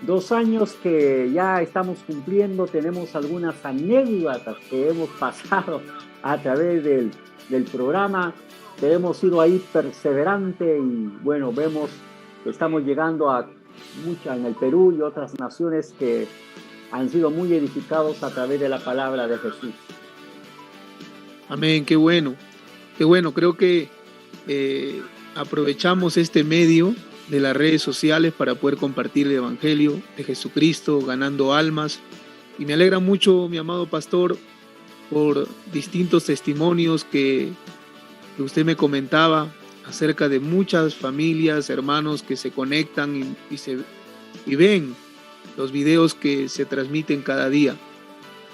2 años que ya estamos cumpliendo, tenemos algunas anécdotas que hemos pasado a través del programa, que hemos sido ahí perseverante y bueno, vemos que estamos llegando a muchas en el Perú y otras naciones que han sido muy edificados a través de la palabra de Jesús. Amén, qué bueno, qué bueno. Creo que aprovechamos este medio de las redes sociales para poder compartir el Evangelio de Jesucristo, ganando almas. Y me alegra mucho, mi amado pastor, por distintos testimonios que usted me comentaba acerca de muchas familias, hermanos que se conectan y ven los videos que se transmiten cada día.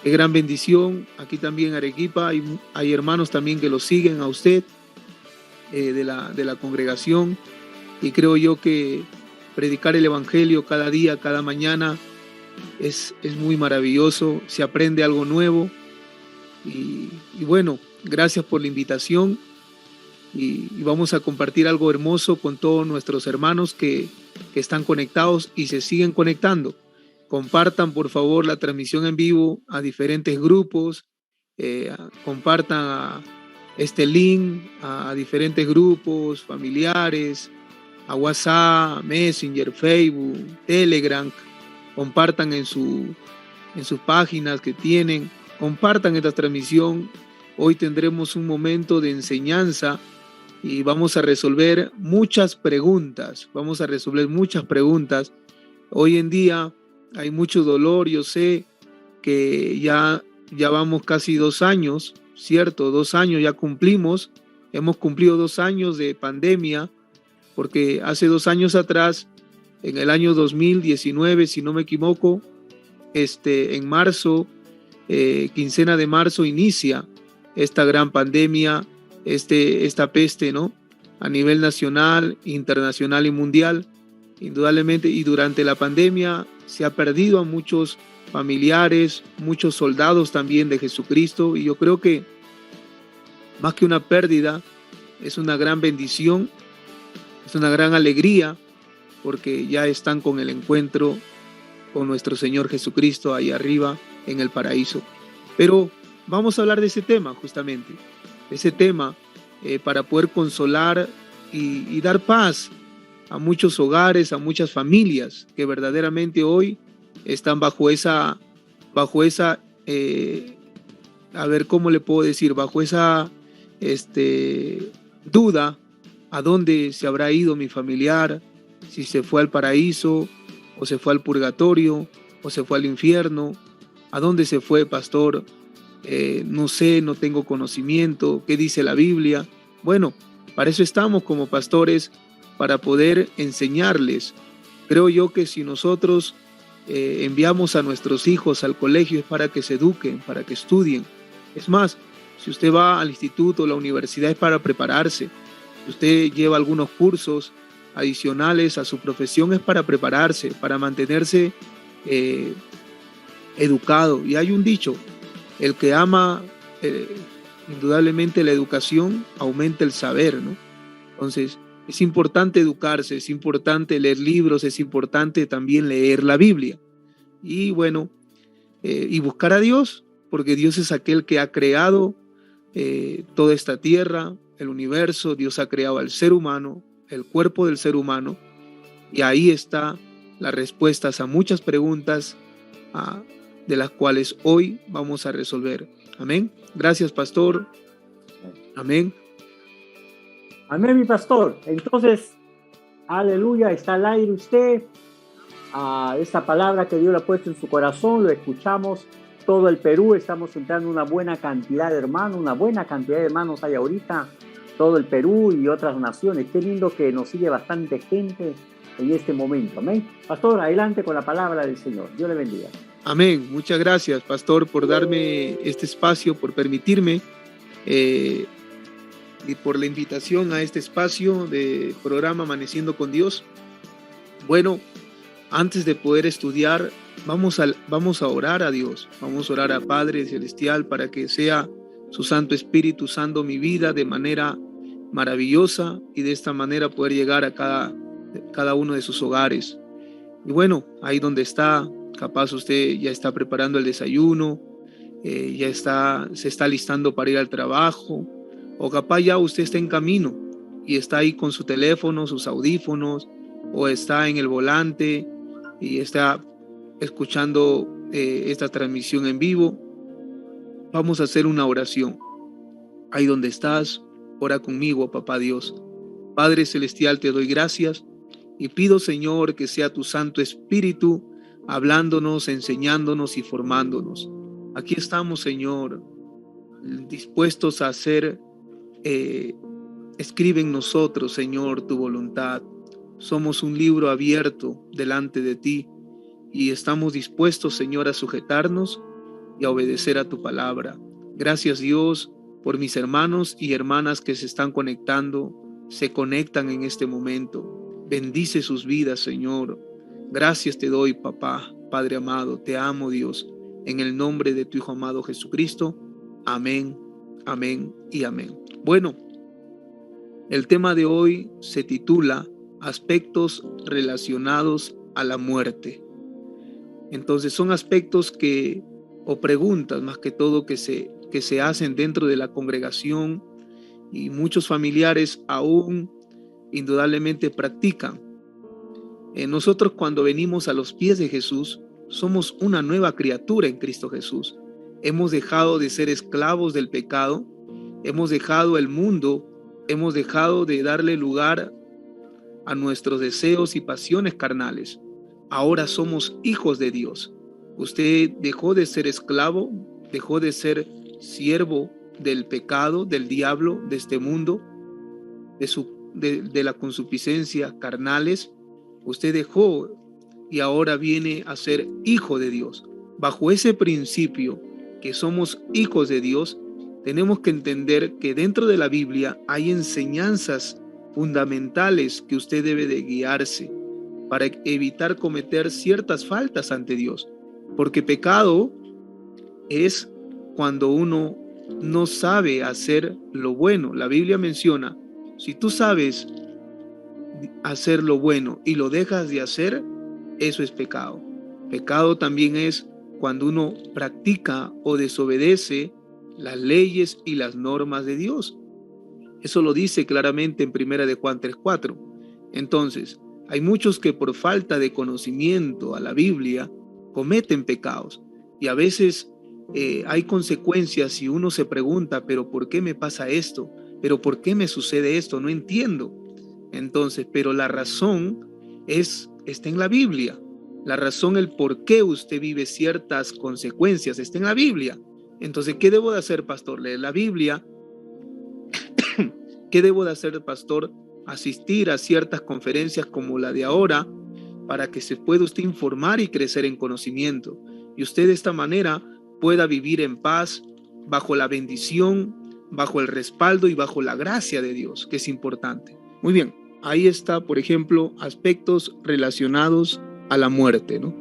Qué gran bendición. Aquí también en Arequipa hay hermanos también que lo siguen a usted de la congregación, y creo yo que predicar el Evangelio cada día, cada mañana es muy maravilloso. Se aprende algo nuevo y bueno, gracias por la invitación y vamos a compartir algo hermoso con todos nuestros hermanos que están conectados y se siguen conectando. Compartan por favor la transmisión en vivo a diferentes grupos, compartan este link a diferentes grupos familiares, a WhatsApp, Messenger, Facebook, Telegram. Compartan en sus páginas que tienen, compartan esta transmisión. Hoy tendremos un momento de enseñanza y vamos a resolver muchas preguntas. Hoy en día hay mucho dolor. Yo sé que ya vamos casi 2 años, ¿cierto? 2 años ya cumplimos. Hemos cumplido 2 años de pandemia, porque hace 2 años atrás, en el año 2019, si no me equivoco, en marzo, quincena de marzo, inicia esta gran pandemia, esta peste, ¿no? A nivel nacional, internacional y mundial, indudablemente. Y durante la pandemia se ha perdido a muchos familiares, muchos soldados también de Jesucristo, y yo creo que más que una pérdida, es una gran bendición, es una gran alegría, porque ya están con el encuentro con nuestro Señor Jesucristo ahí arriba en el paraíso. Pero vamos a hablar de ese tema, justamente, para poder consolar y dar paz a muchos hogares, a muchas familias que verdaderamente hoy están bajo esa, a ver cómo le puedo decir, bajo esa duda: ¿a dónde se habrá ido mi familiar? Si se fue al paraíso, o se fue al purgatorio, o se fue al infierno. ¿A dónde se fue, pastor? No sé, no tengo conocimiento. ¿Qué dice la Biblia? Bueno, para eso estamos como pastores, para poder enseñarles. Creo yo que si nosotros enviamos a nuestros hijos al colegio es para que se eduquen, para que estudien. Es más, si usted va al instituto o la universidad es para prepararse. Si usted lleva algunos cursos adicionales a su profesión es para prepararse, para mantenerse educado. Y hay un dicho: el que ama indudablemente la educación aumenta el saber, ¿no? Entonces es importante educarse, es importante leer libros, es importante también leer la Biblia y bueno, y buscar a Dios, porque Dios es aquel que ha creado toda esta tierra, el universo. Dios ha creado al ser humano, el cuerpo del ser humano, y ahí está las respuestas a muchas preguntas de las cuales hoy vamos a resolver. Amén. Gracias, pastor. Amén. Amén, mi pastor. Entonces, aleluya, está al aire usted. Esta palabra que Dios le ha puesto en su corazón, lo escuchamos todo el Perú. Estamos entrando una buena cantidad de hermanos hay ahorita, todo el Perú y otras naciones. Qué lindo que nos sigue bastante gente en este momento. Amén. Pastor, adelante con la palabra del Señor. Dios le bendiga. Amén. Muchas gracias, pastor, por darme este espacio, por permitirme y por la invitación a este espacio de programa Amaneciendo con Dios. Bueno, antes de poder estudiar, vamos a orar a Dios. Vamos a orar a Padre Celestial para que sea su Santo Espíritu usando mi vida de manera maravillosa y de esta manera poder llegar a cada uno de sus hogares. Y bueno, ahí donde está, capaz usted ya está preparando el desayuno, se está listando para ir al trabajo, o capaz ya usted está en camino y está ahí con su teléfono, sus audífonos, o está en el volante y está escuchando esta transmisión en vivo. Vamos a hacer una oración. Ahí donde estás, ora conmigo, papá Dios. Padre Celestial, te doy gracias y pido, Señor, que sea tu Santo Espíritu hablándonos, enseñándonos y formándonos. Aquí estamos, Señor, dispuestos a hacer, escribe en nosotros, Señor, tu voluntad. Somos un libro abierto delante de ti y estamos dispuestos, Señor, a sujetarnos y a obedecer a tu palabra. Gracias, Dios, por mis hermanos y hermanas que se están conectando, se conectan en este momento. Bendice sus vidas, Señor. Gracias te doy, papá, Padre amado. Te amo, Dios. En el nombre de tu Hijo amado Jesucristo. Amén, amén y amén. Bueno, el tema de hoy se titula Aspectos relacionados a la muerte. Entonces son aspectos o preguntas más que todo que se hacen dentro de la congregación y muchos familiares aún indudablemente practican. Nosotros cuando venimos a los pies de Jesús somos una nueva criatura en Cristo Jesús. Hemos dejado de ser esclavos del pecado, hemos dejado el mundo, hemos dejado de darle lugar a nuestros deseos y pasiones carnales. Ahora somos hijos de Dios. Usted dejó de ser esclavo, dejó de ser siervo del pecado, del diablo, de este mundo, de la concupiscencia carnales. Usted dejó y ahora viene a ser hijo de Dios. Bajo ese principio que somos hijos de Dios, tenemos que entender que dentro de la Biblia hay enseñanzas fundamentales que usted debe de guiarse para evitar cometer ciertas faltas ante Dios. Porque pecado es cuando uno no sabe hacer lo bueno. La Biblia menciona, si tú sabes hacer lo bueno y lo dejas de hacer, eso es pecado. Pecado también es cuando uno practica o desobedece las leyes y las normas de Dios. Eso lo dice claramente en 1 de Juan 3:4. Entonces, hay muchos que por falta de conocimiento a la Biblia cometen pecados y a veces hay consecuencias y uno se pregunta, pero ¿por qué me pasa esto? ¿Pero por qué me sucede esto? No entiendo. Entonces, pero la razón está en la Biblia. La razón, el por qué usted vive ciertas consecuencias está en la Biblia. Entonces, ¿qué debo de hacer, pastor? Leer la Biblia. ¿Qué debo de hacer, pastor? Asistir a ciertas conferencias como la de ahora para que se pueda usted informar y crecer en conocimiento. Y usted de esta manera pueda vivir en paz, bajo la bendición, bajo el respaldo y bajo la gracia de Dios, que es importante. Muy bien, ahí está, por ejemplo, aspectos relacionados a la muerte, ¿no?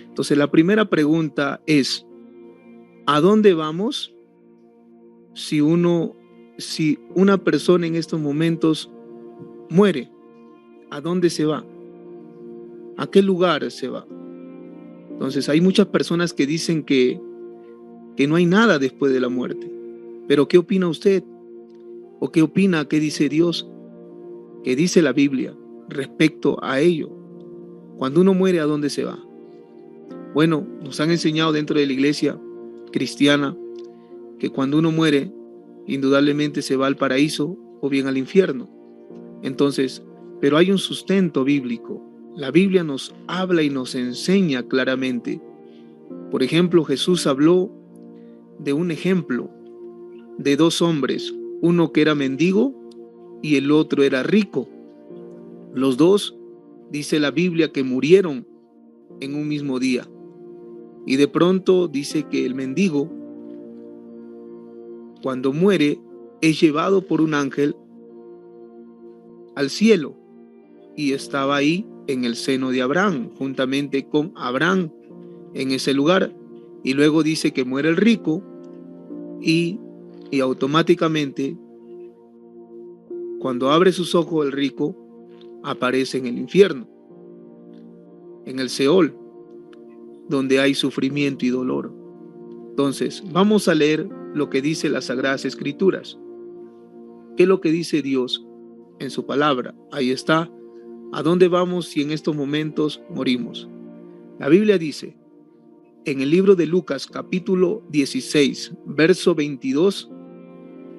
Entonces, la primera pregunta es, ¿a dónde vamos si una persona en estos momentos muere? ¿A dónde se va? ¿A qué lugar se va? Entonces, hay muchas personas que dicen que no hay nada después de la muerte. Pero, ¿qué opina usted? ¿O qué opina? ¿Qué dice Dios? ¿Qué dice la Biblia respecto a ello? Cuando uno muere, ¿a dónde se va? Bueno, nos han enseñado dentro de la iglesia cristiana que cuando uno muere, indudablemente se va al paraíso o bien al infierno. Entonces, pero hay un sustento bíblico. La Biblia nos habla y nos enseña claramente. Por ejemplo, Jesús habló de un ejemplo de dos hombres, uno que era mendigo y el otro era rico. Los dos, dice la Biblia, que murieron en un mismo día. Y de pronto dice que el mendigo, cuando muere, es llevado por un ángel al cielo y estaba ahí en el seno de Abraham, juntamente con Abraham en ese lugar. Y luego dice que muere el rico y automáticamente, cuando abre sus ojos el rico, aparece en el infierno. en el Seol, donde hay sufrimiento y dolor. Entonces, vamos a leer lo que dice las Sagradas Escrituras. ¿Qué es lo que dice Dios en su palabra? Ahí está. ¿A dónde vamos si en estos momentos morimos? La Biblia dice, en el libro de Lucas, capítulo 16, verso 22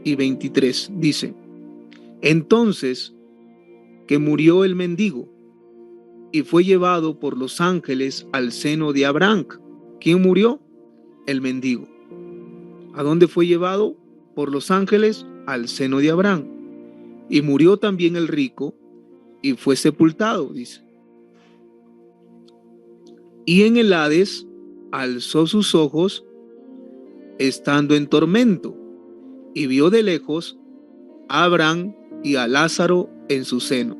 y 23, dice: entonces que murió el mendigo y fue llevado por los ángeles al seno de Abraham. ¿Quién murió? El mendigo. ¿A dónde fue llevado? Por los ángeles al seno de Abraham. Y murió también el rico y fue sepultado, dice. Y en el Hades alzó sus ojos estando en tormento y vio de lejos a Abraham y a Lázaro en su seno.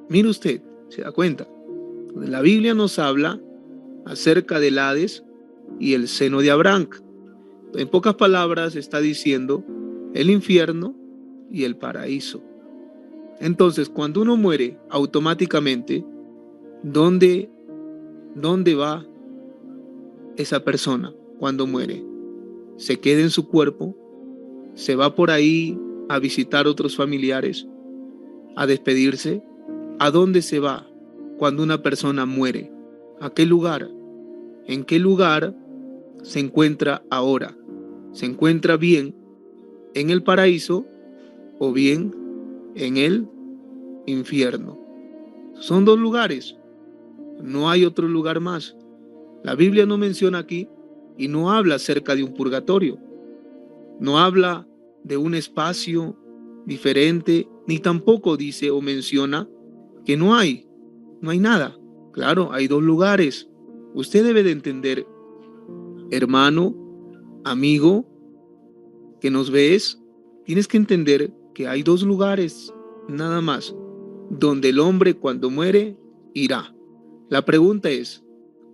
Mire usted, se da cuenta. La Biblia nos habla acerca del Hades y el seno de Abraham. En pocas palabras está diciendo el infierno y el paraíso. Entonces, cuando uno muere, automáticamente, ¿dónde va esa persona cuando muere? ¿Se queda en su cuerpo? ¿Se va por ahí a visitar otros familiares? ¿A despedirse? ¿A dónde se va cuando una persona muere? ¿A qué lugar? ¿En qué lugar se encuentra ahora? ¿Se encuentra bien en el paraíso o bien en el infierno? Son dos lugares, no hay otro lugar más. La Biblia no menciona aquí y no habla acerca de un purgatorio, no habla de un espacio diferente, ni tampoco dice o menciona que no hay nada. Claro, hay dos lugares. Usted debe de entender, hermano, amigo, que nos ves, tienes que entender que hay dos lugares nada más donde el hombre cuando muere irá. La pregunta es,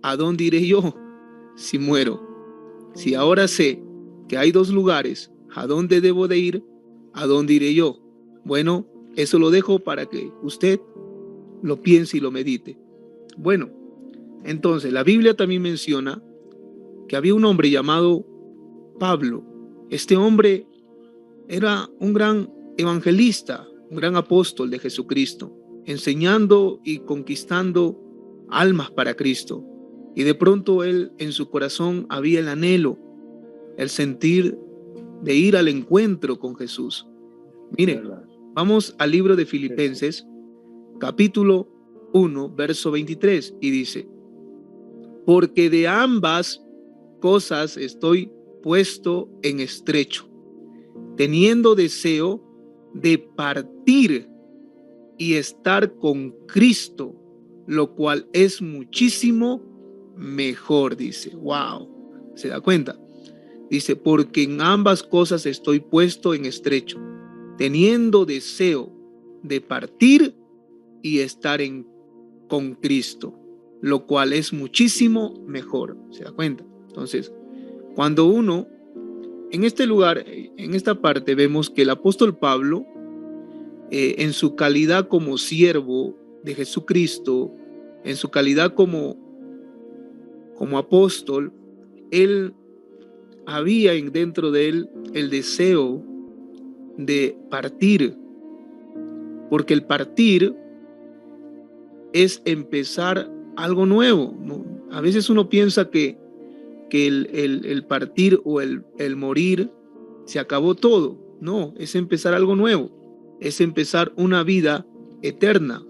¿a dónde iré yo si muero? Si ahora sé que hay dos lugares, ¿a dónde debo de ir? ¿A dónde iré yo? Bueno, eso lo dejo para que usted lo piense y lo medite. Bueno, entonces la Biblia también menciona que había un hombre llamado Pablo. Este hombre era un gran evangelista, un gran apóstol de Jesucristo, enseñando y conquistando almas para Cristo. Y de pronto él en su corazón había el anhelo, el sentir de ir al encuentro con Jesús. Mire, vamos al libro de Filipenses, capítulo 1, verso 23, y dice: porque de ambas cosas estoy puesto en estrecho, teniendo deseo de partir y estar con Cristo, lo cual es muchísimo mejor, dice. Wow, ¿se da cuenta? Dice, porque en ambas cosas estoy puesto en estrecho, teniendo deseo de partir y estar con Cristo, lo cual es muchísimo mejor. ¿Se da cuenta? Entonces, cuando uno, en este lugar, en esta parte, vemos que el apóstol Pablo, en su calidad como siervo de Jesucristo, en su calidad como apóstol, él había dentro de él el deseo de partir, porque el partir es empezar algo nuevo, ¿no? A veces uno piensa que el partir o el morir se acabó todo. No, es empezar algo nuevo, es empezar una vida eterna,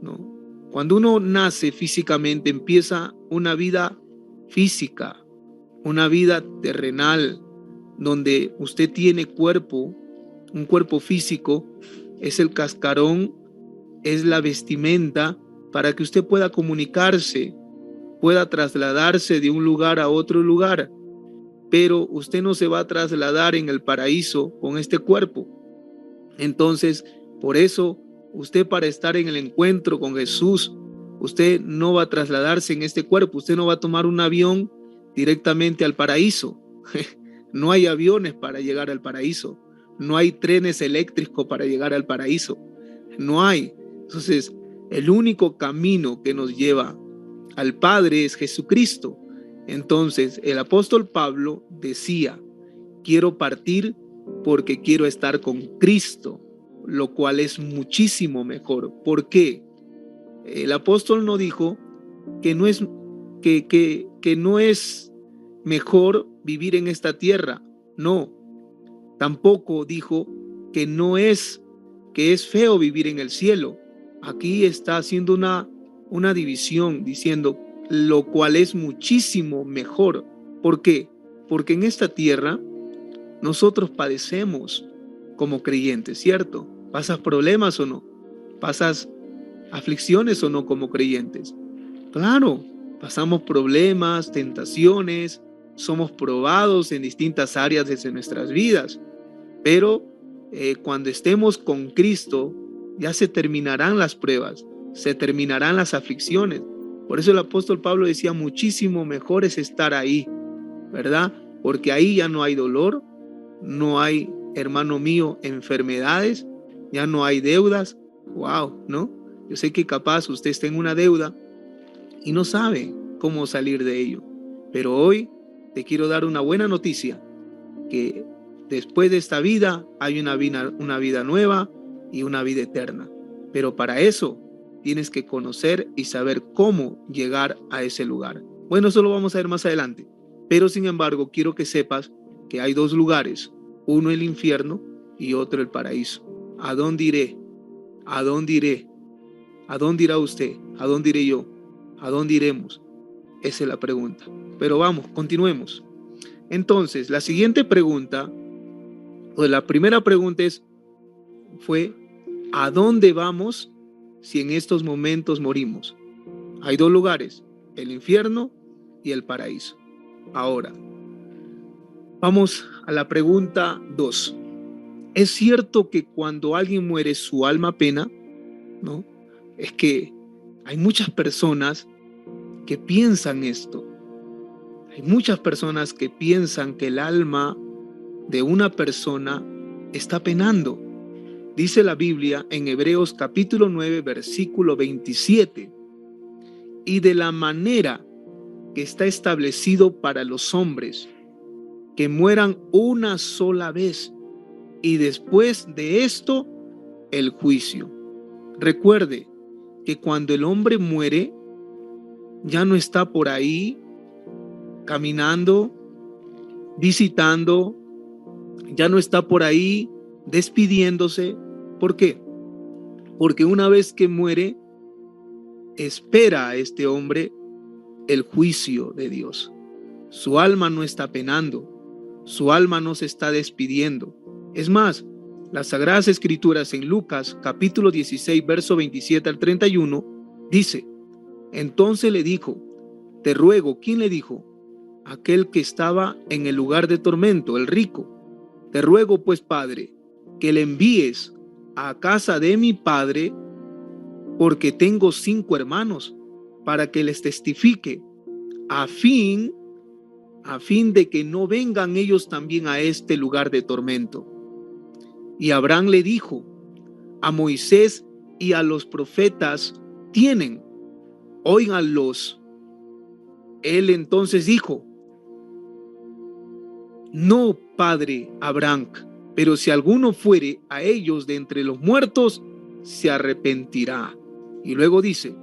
¿no? Cuando uno nace físicamente, empieza una vida física, una vida terrenal, donde usted tiene cuerpo, un cuerpo físico, es el cascarón, es la vestimenta para que usted pueda comunicarse, pueda trasladarse de un lugar a otro lugar. Pero usted no se va a trasladar en el paraíso con este cuerpo. Entonces, por eso, usted para estar en el encuentro con Jesús, usted no va a trasladarse en este cuerpo, usted no va a tomar un avión directamente al paraíso. No hay aviones para llegar al paraíso, no hay trenes eléctricos para llegar al paraíso, no hay. Entonces, el único camino que nos lleva al Padre es Jesucristo. Entonces el apóstol Pablo decía: quiero partir porque quiero estar con Cristo, lo cual es muchísimo mejor. ¿Por qué? El apóstol no dijo que no es, que no es mejor vivir en esta tierra. No, tampoco dijo que no es, que es feo vivir en el cielo. Aquí está haciendo una división diciendo lo cual es muchísimo mejor. ¿Por qué? Porque en esta tierra nosotros padecemos como creyentes, ¿cierto? ¿Pasas problemas o no? ¿Pasas aflicciones o no como creyentes? Claro, pasamos problemas, tentaciones, somos probados en distintas áreas de nuestras vidas, pero cuando estemos con Cristo ya se terminarán las pruebas, se terminarán las aflicciones. Por eso el apóstol Pablo decía: muchísimo mejor es estar ahí, ¿verdad? Porque ahí ya no hay dolor, no hay, hermano mío, enfermedades, ya no hay deudas. Wow, ¿no? Yo sé que capaz usted está en una deuda y no sabe cómo salir de ello, pero hoy te quiero dar una buena noticia, que después de esta vida hay una vida nueva y una vida eterna. Pero para eso tienes que conocer y saber cómo llegar a ese lugar. Bueno, eso lo vamos a ver más adelante, pero sin embargo quiero que sepas que hay dos lugares, uno el infierno y otro el paraíso. ¿A dónde iré? ¿A dónde iré? ¿A dónde irá usted? ¿A dónde iré yo? ¿A dónde iremos? Esa es la pregunta. Pero vamos, continuemos. Entonces, la siguiente pregunta, o la primera pregunta fue: ¿a dónde vamos si en estos momentos morimos? Hay dos lugares, el infierno y el paraíso. Ahora, vamos a la pregunta 2. ¿Es cierto que cuando alguien muere su alma pena? ¿No? Es que hay muchas personas que piensan esto. Hay muchas personas que piensan que el alma de una persona está penando. Dice la Biblia en Hebreos capítulo 9, versículo 27: y de la manera que está establecido para los hombres, que mueran una sola vez, y después de esto, el juicio. Recuerde que cuando el hombre muere, ya no está por ahí caminando, visitando, ya no está por ahí despidiéndose. ¿Por qué? Porque una vez que muere, espera a este hombre el juicio de Dios. Su alma no está penando, su alma no se está despidiendo. Es más, las Sagradas Escrituras en Lucas capítulo 16, verso 27 al 31, dice: entonces le dijo, te ruego. ¿Quién le dijo? Aquel que estaba en el lugar de tormento, el rico. Te ruego pues, Padre, que le envíes a casa de mi padre, porque tengo 5 hermanos, para que les testifique, a fin de que no vengan ellos también a este lugar de tormento. Y Abraham le dijo: a Moisés y a los profetas tienen, óiganlos. Él entonces dijo: no, padre Abraham, pero si alguno fuere a ellos de entre los muertos, se arrepentirá. Y luego dice: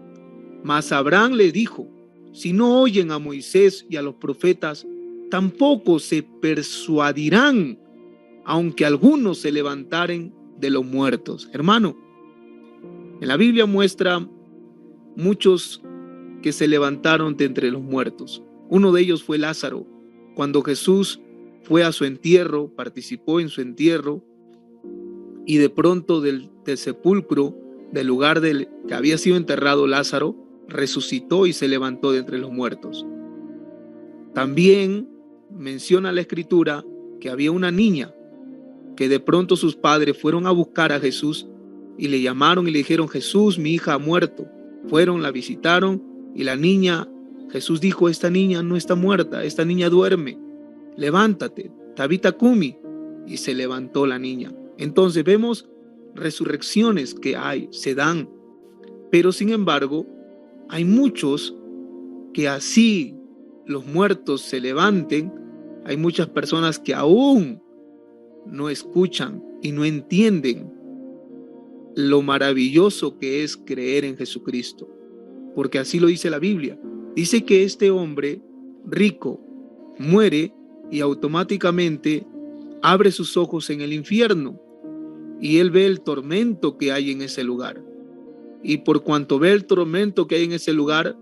mas Abraham le dijo: si no oyen a Moisés y a los profetas, tampoco se persuadirán, aunque algunos se levantaren de los muertos. Hermano, en la Biblia muestra muchos que se levantaron de entre los muertos. Uno de ellos fue Lázaro. Cuando Jesús fue a su entierro, participó en su entierro, y de pronto del sepulcro, del lugar que había sido enterrado Lázaro, resucitó y se levantó de entre los muertos. También menciona la Escritura que había una niña que de pronto sus padres fueron a buscar a Jesús y le llamaron y le dijeron: Jesús, mi hija ha muerto. Fueron, la visitaron, y la niña, Jesús dijo: esta niña no está muerta, esta niña duerme. Levántate, Tabita Cumi. Y se levantó la niña. Entonces vemos resurrecciones que se dan, pero sin embargo hay muchos que así los muertos se levanten, hay muchas personas que aún no escuchan y no entienden lo maravilloso que es creer en Jesucristo, porque así lo dice la Biblia. Dice que este hombre rico muere y automáticamente abre sus ojos en el infierno y él ve el tormento que hay en ese lugar. Y por cuanto ve el tormento que hay en ese lugar,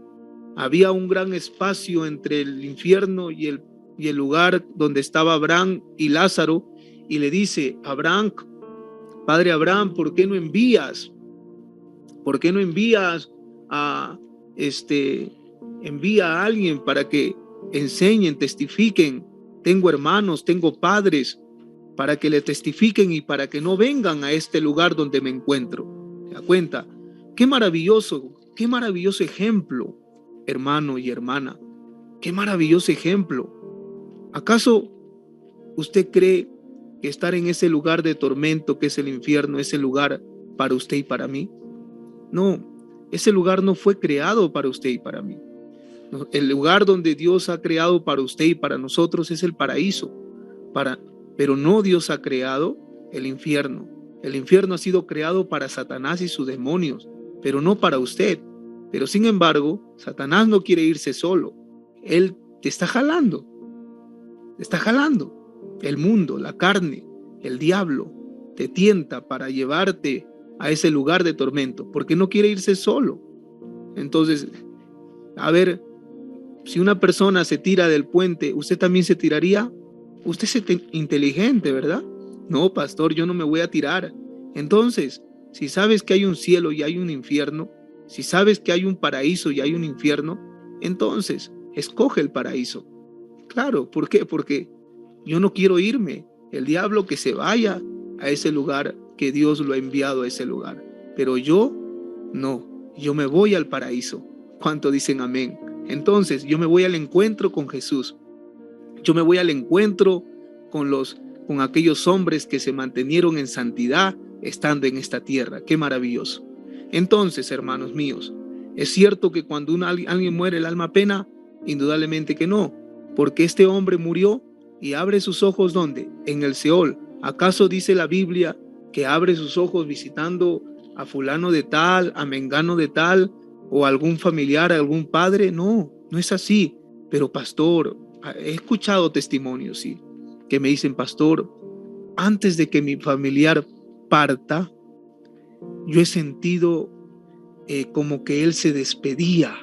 había un gran espacio entre el infierno y el lugar donde estaba Abraham y Lázaro, y le dice: Abraham, padre Abraham, ¿por qué no envías? ¿Por qué no envías envía a alguien para que enseñen, testifiquen? Tengo hermanos, tengo padres, para que le testifiquen y para que no vengan a este lugar donde me encuentro. ¿Se da cuenta? Qué maravilloso ejemplo, hermano y hermana. Qué maravilloso ejemplo. ¿Acaso usted cree que estar en ese lugar de tormento que es el infierno es el lugar para usted y para mí? No, ese lugar no fue creado para usted y para mí. No, el lugar donde Dios ha creado para usted y para nosotros es el paraíso. Pero no, Dios ha creado el infierno. El infierno ha sido creado para Satanás y sus demonios, pero no para usted. Pero sin embargo, Satanás no quiere irse solo. Él te está jalando. Te está jalando. El mundo, la carne, el diablo te tienta para llevarte a ese lugar de tormento, porque no quiere irse solo. Entonces, a ver, si una persona se tira del puente, ¿usted también se tiraría? Usted es inteligente, ¿verdad? No, pastor, yo no me voy a tirar. Entonces, si sabes que hay un cielo y hay un infierno, si sabes que hay un paraíso y hay un infierno, entonces escoge el paraíso. Claro, ¿por qué? Porque yo no quiero irme. El diablo que se vaya a ese lugar, que Dios lo ha enviado a ese lugar. Pero yo, no, yo me voy al paraíso. ¿Cuánto dicen amén? Entonces, yo me voy al encuentro con Jesús. Yo me voy al encuentro con aquellos hombres que se mantenieron en santidad estando en esta tierra. Qué maravilloso. Entonces, hermanos míos, ¿es cierto que cuando alguien muere el alma pena? Indudablemente que no, porque este hombre murió y abre sus ojos ¿dónde? En el Seol. ¿Acaso dice la Biblia que abre sus ojos visitando a fulano de tal, a mengano de tal, o a algún familiar, a algún padre? No, no es así. Pero pastor, he escuchado testimonios, sí, que me dicen: pastor, antes de que mi familiar parta, yo he sentido como que él se despedía,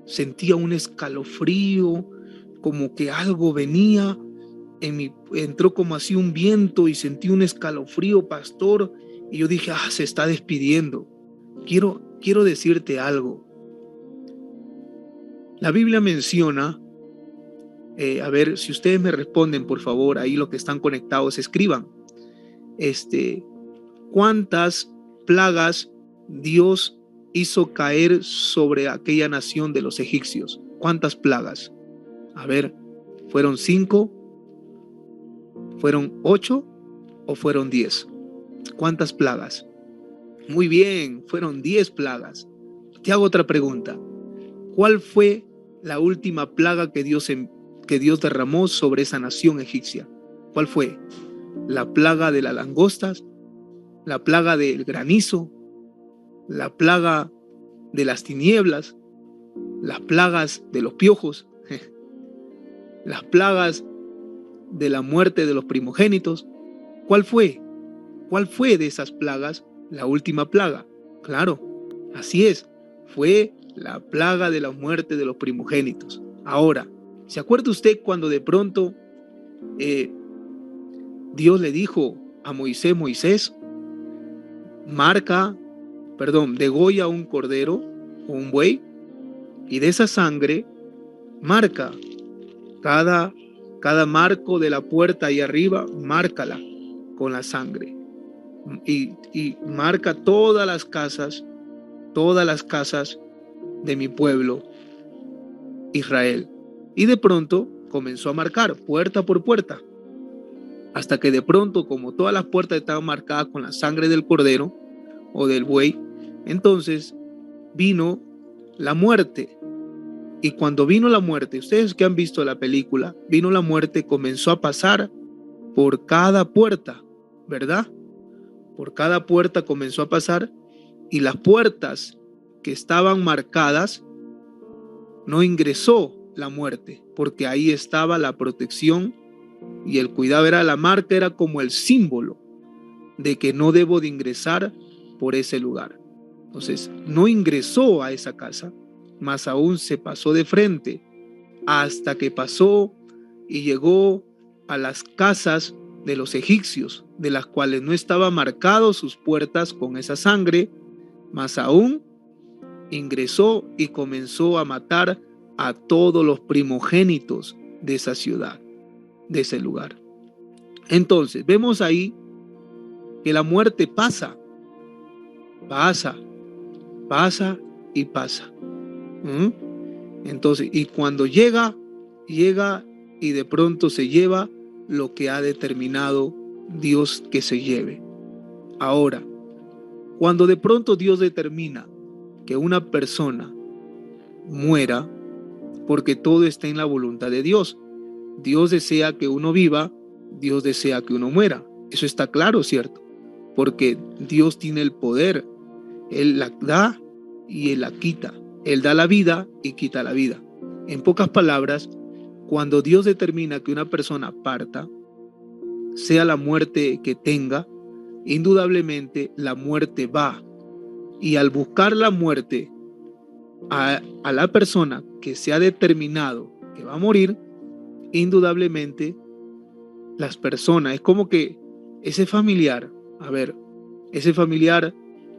sentía un escalofrío, como que algo venía, entró como así un viento y sentí un escalofrío, pastor, y yo dije: se está despidiendo. Quiero decirte algo. La Biblia menciona, a ver, si ustedes me responden, por favor, ahí los que están conectados, escriban, ¿cuántas plagas Dios hizo caer sobre aquella nación de los egipcios? ¿Cuántas plagas? A ver, ¿fueron 5? ¿Fueron 8? ¿O fueron 10? ¿Cuántas plagas? Muy bien, fueron 10 plagas. Te hago otra pregunta. ¿Cuál fue la última plaga que Dios derramó sobre esa nación egipcia? ¿Cuál fue? ¿La plaga de las langostas? ¿La plaga del granizo? ¿La plaga de las tinieblas? ¿Las plagas de los piojos? ¿Las plagas de la muerte de los primogénitos? ¿Cuál fue? ¿Cuál fue de esas plagas la última plaga? Claro, así es, fue la plaga de la muerte de los primogénitos. Ahora, ¿se acuerda usted cuando de pronto Dios le dijo a Moisés, degolla un cordero o un buey, y de esa sangre marca cada marco de la puerta ahí arriba, márcala con la sangre, y marca todas las casas de mi pueblo Israel. Y de pronto comenzó a marcar puerta por puerta, hasta que de pronto, como todas las puertas estaban marcadas con la sangre del cordero o del buey, entonces vino la muerte. Y cuando vino la muerte, ustedes que han visto la película, vino la muerte, comenzó a pasar por cada puerta, ¿verdad? Por cada puerta comenzó a pasar, y las puertas que estaban marcadas no ingresó la muerte, porque ahí estaba la protección y el cuidado. Era la marca, era como el símbolo de que no debo de ingresar por ese lugar. Entonces no ingresó a esa casa, más aún se pasó de frente hasta que pasó y llegó a las casas de los egipcios, de las cuales no estaban marcados sus puertas con esa sangre, más aún ingresó y comenzó a matar a todos los primogénitos de esa ciudad, de ese lugar. Entonces vemos ahí que la muerte pasa y pasa. Entonces, y cuando llega y de pronto se lleva lo que ha determinado Dios que se lleve. Ahora, cuando de pronto Dios determina que una persona muera, porque todo está en la voluntad de Dios. Dios desea que uno viva, Dios desea que uno muera. Eso está claro, ¿cierto? Porque Dios tiene el poder. Él la da y Él la quita. Él da la vida y quita la vida. En pocas palabras, cuando Dios determina que una persona parta, sea la muerte que tenga, indudablemente la muerte va. Y al buscar la muerte a la persona que se ha determinado que va a morir, indudablemente las personas, es como que ese familiar, ese familiar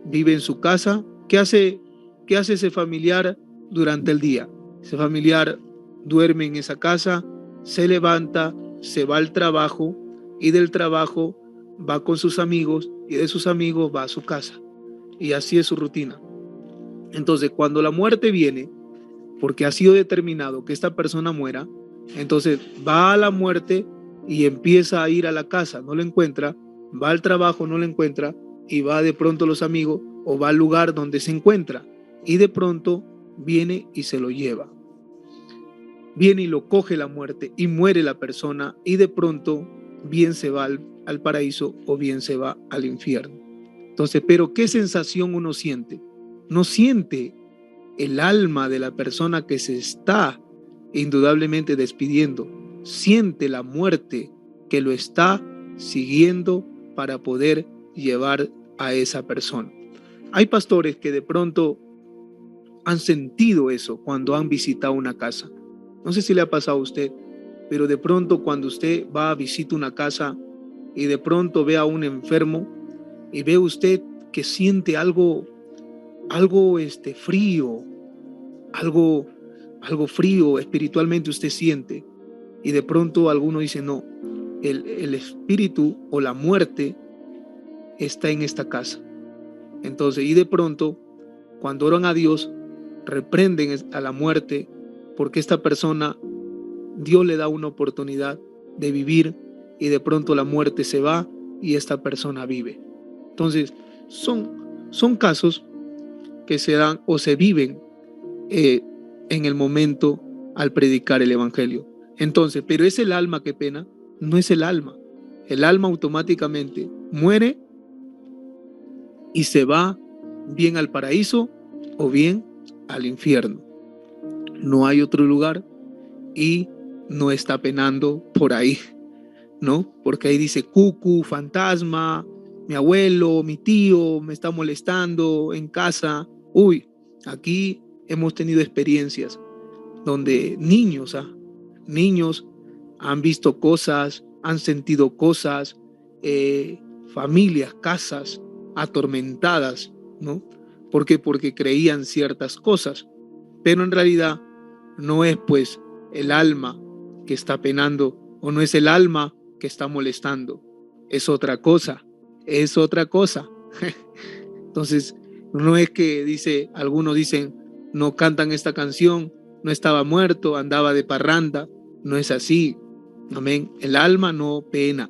vive en su casa. ¿Qué hace ese familiar durante el día? Ese familiar duerme en esa casa, se levanta, se va al trabajo, y del trabajo va con sus amigos, y de sus amigos va a su casa, y así es su rutina. Entonces, cuando la muerte viene, porque ha sido determinado que esta persona muera, entonces va a la muerte y empieza a ir a la casa, no lo encuentra, va al trabajo, no lo encuentra, y va de pronto a los amigos o va al lugar donde se encuentra, y de pronto viene y se lo lleva. Viene y lo coge la muerte y muere la persona, y de pronto bien se va al paraíso o bien se va al infierno. Entonces, pero ¿qué sensación uno siente? No siente el alma de la persona que se está indudablemente despidiendo, siente la muerte que lo está siguiendo para poder llevar a esa persona. Hay pastores que de pronto han sentido eso cuando han visitado una casa. No sé si le ha pasado a usted, pero de pronto cuando usted va a visitar una casa y de pronto ve a un enfermo y ve usted que siente algo frío, algo frío espiritualmente usted siente, y de pronto alguno dice no, el espíritu o la muerte está en esta casa. Entonces, y de pronto cuando oran a Dios, reprenden a la muerte, porque esta persona, Dios le da una oportunidad de vivir, y de pronto la muerte se va y esta persona vive. Entonces son casos que se dan o se viven en el momento al predicar el evangelio. Entonces, pero es el alma que pena, no es el alma. El alma automáticamente muere y se va bien al paraíso o bien al infierno. No hay otro lugar y no está penando por ahí, ¿no? Porque ahí dice cucu, fantasma, mi abuelo, mi tío me está molestando en casa. Uy, aquí hemos tenido experiencias donde niños han visto cosas, han sentido cosas, familias, casas atormentadas, ¿no? ¿Por qué? Porque creían ciertas cosas, pero en realidad no es pues el alma que está penando, o no es el alma que está molestando, es otra cosa. Entonces, no es que algunos dicen, no cantan esta canción, no estaba muerto, andaba de parranda. No es así. Amén. El alma no pena.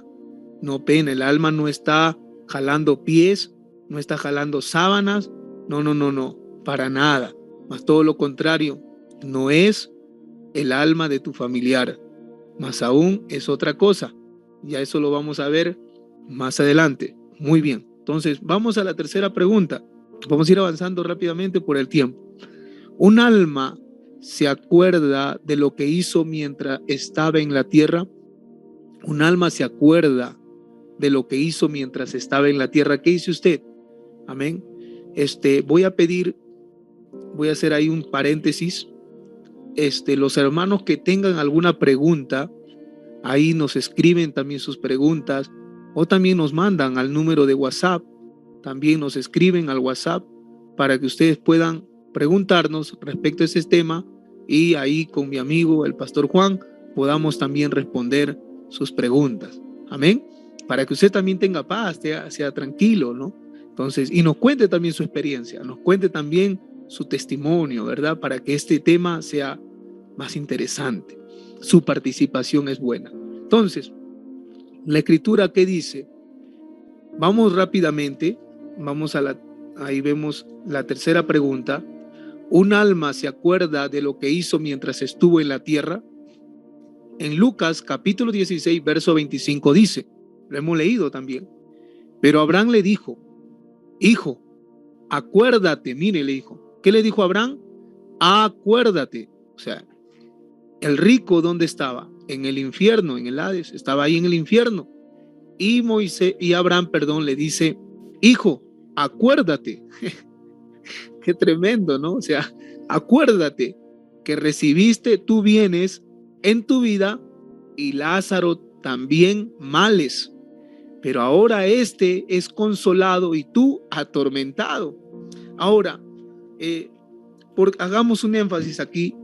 El alma no está jalando pies, no está jalando sábanas. No, para nada. Más todo lo contrario. no es el alma de tu familiar, más aún es otra cosa. Ya eso lo vamos a ver más adelante. Muy bien, entonces vamos a la tercera pregunta. Vamos a ir avanzando rápidamente por el tiempo. ¿Un alma se acuerda de lo que hizo mientras estaba en la tierra? ¿Un alma se acuerda de lo que hizo mientras estaba en la tierra? ¿Qué hizo usted? Amén. Voy a hacer ahí un paréntesis. Los hermanos que tengan alguna pregunta, ahí nos escriben también sus preguntas o también nos mandan al número de WhatsApp, también nos escriben al WhatsApp para que ustedes puedan preguntarnos respecto a ese tema y ahí con mi amigo el pastor Juan podamos también responder sus preguntas. Amén. Para que usted también tenga paz, sea tranquilo, ¿no? Entonces, y nos cuente también su experiencia, nos cuente también su testimonio, ¿verdad? Para que este tema sea más interesante. Su participación es buena. Entonces, la escritura, ¿qué dice? Vamos rápidamente, ahí vemos la tercera pregunta. ¿Un alma se acuerda de lo que hizo mientras estuvo en la tierra? En Lucas capítulo 16, verso 25 dice, lo hemos leído también, pero Abraham le dijo, hijo, acuérdate, mire, le dijo. ¿Qué le dijo Abraham? Acuérdate. O sea, el rico, ¿dónde estaba? En el infierno, en el Hades, estaba ahí en el infierno. Y Abraham, le dice, hijo, acuérdate. Qué tremendo, ¿no? O sea, acuérdate que recibiste tus bienes en tu vida y Lázaro también males. Pero ahora este es consolado y tú atormentado. Ahora, hagamos un énfasis aquí.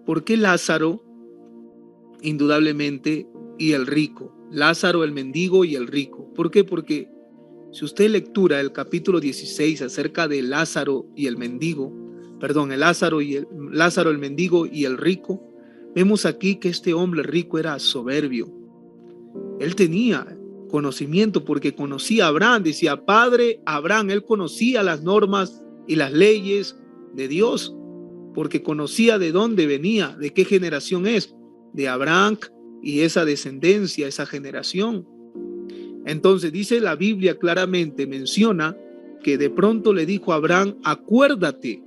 ¿Por qué Lázaro? Indudablemente, y el rico. Lázaro, el mendigo y el rico. ¿Por qué? Porque si usted lectura el capítulo 16 acerca de Lázaro y el mendigo, Lázaro, el mendigo y el rico, vemos aquí que este hombre rico era soberbio. Él tenía conocimiento porque conocía a Abraham, decía, Padre Abraham, él conocía las normas y las leyes de Dios, porque conocía de dónde venía, de qué generación es, de Abraham y esa descendencia, esa generación. Entonces dice la Biblia claramente, menciona que de pronto le dijo a Abraham, acuérdate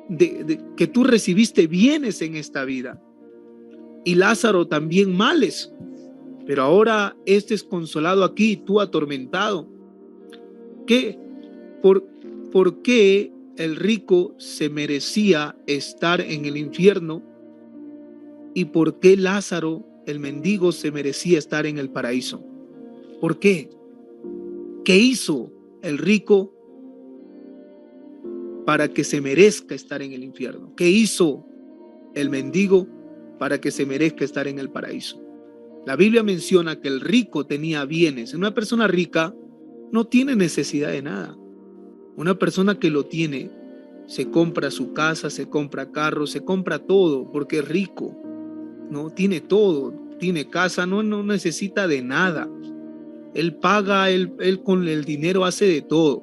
de que tú recibiste bienes en esta vida y Lázaro también males, pero ahora este es consolado aquí, tú atormentado. ¿Por qué el rico se merecía estar en el infierno y por qué Lázaro, el mendigo, se merecía estar en el paraíso? ¿Por qué? ¿Qué hizo el rico para que se merezca estar en el infierno? ¿Qué hizo el mendigo para que se merezca estar en el paraíso? La Biblia menciona que el rico tenía bienes. Una persona rica no tiene necesidad de nada. Una persona que lo tiene, se compra su casa, se compra carro, se compra todo porque es rico. No tiene todo, tiene casa, no necesita de nada. Él paga, él con el dinero hace de todo.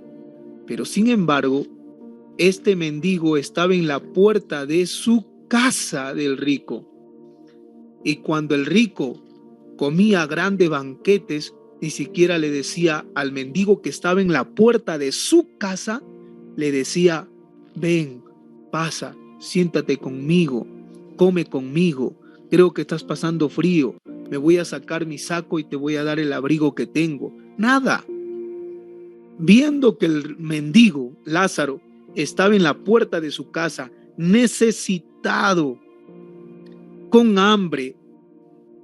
Pero sin embargo, este mendigo estaba en la puerta de su casa del rico. Y cuando el rico comía grandes banquetes, ni siquiera le decía al mendigo que estaba en la puerta de su casa, le decía, ven, pasa, siéntate conmigo, come conmigo, creo que estás pasando frío, me voy a sacar mi saco y te voy a dar el abrigo que tengo. Nada. Viendo que el mendigo, Lázaro, estaba en la puerta de su casa, necesitado, con hambre,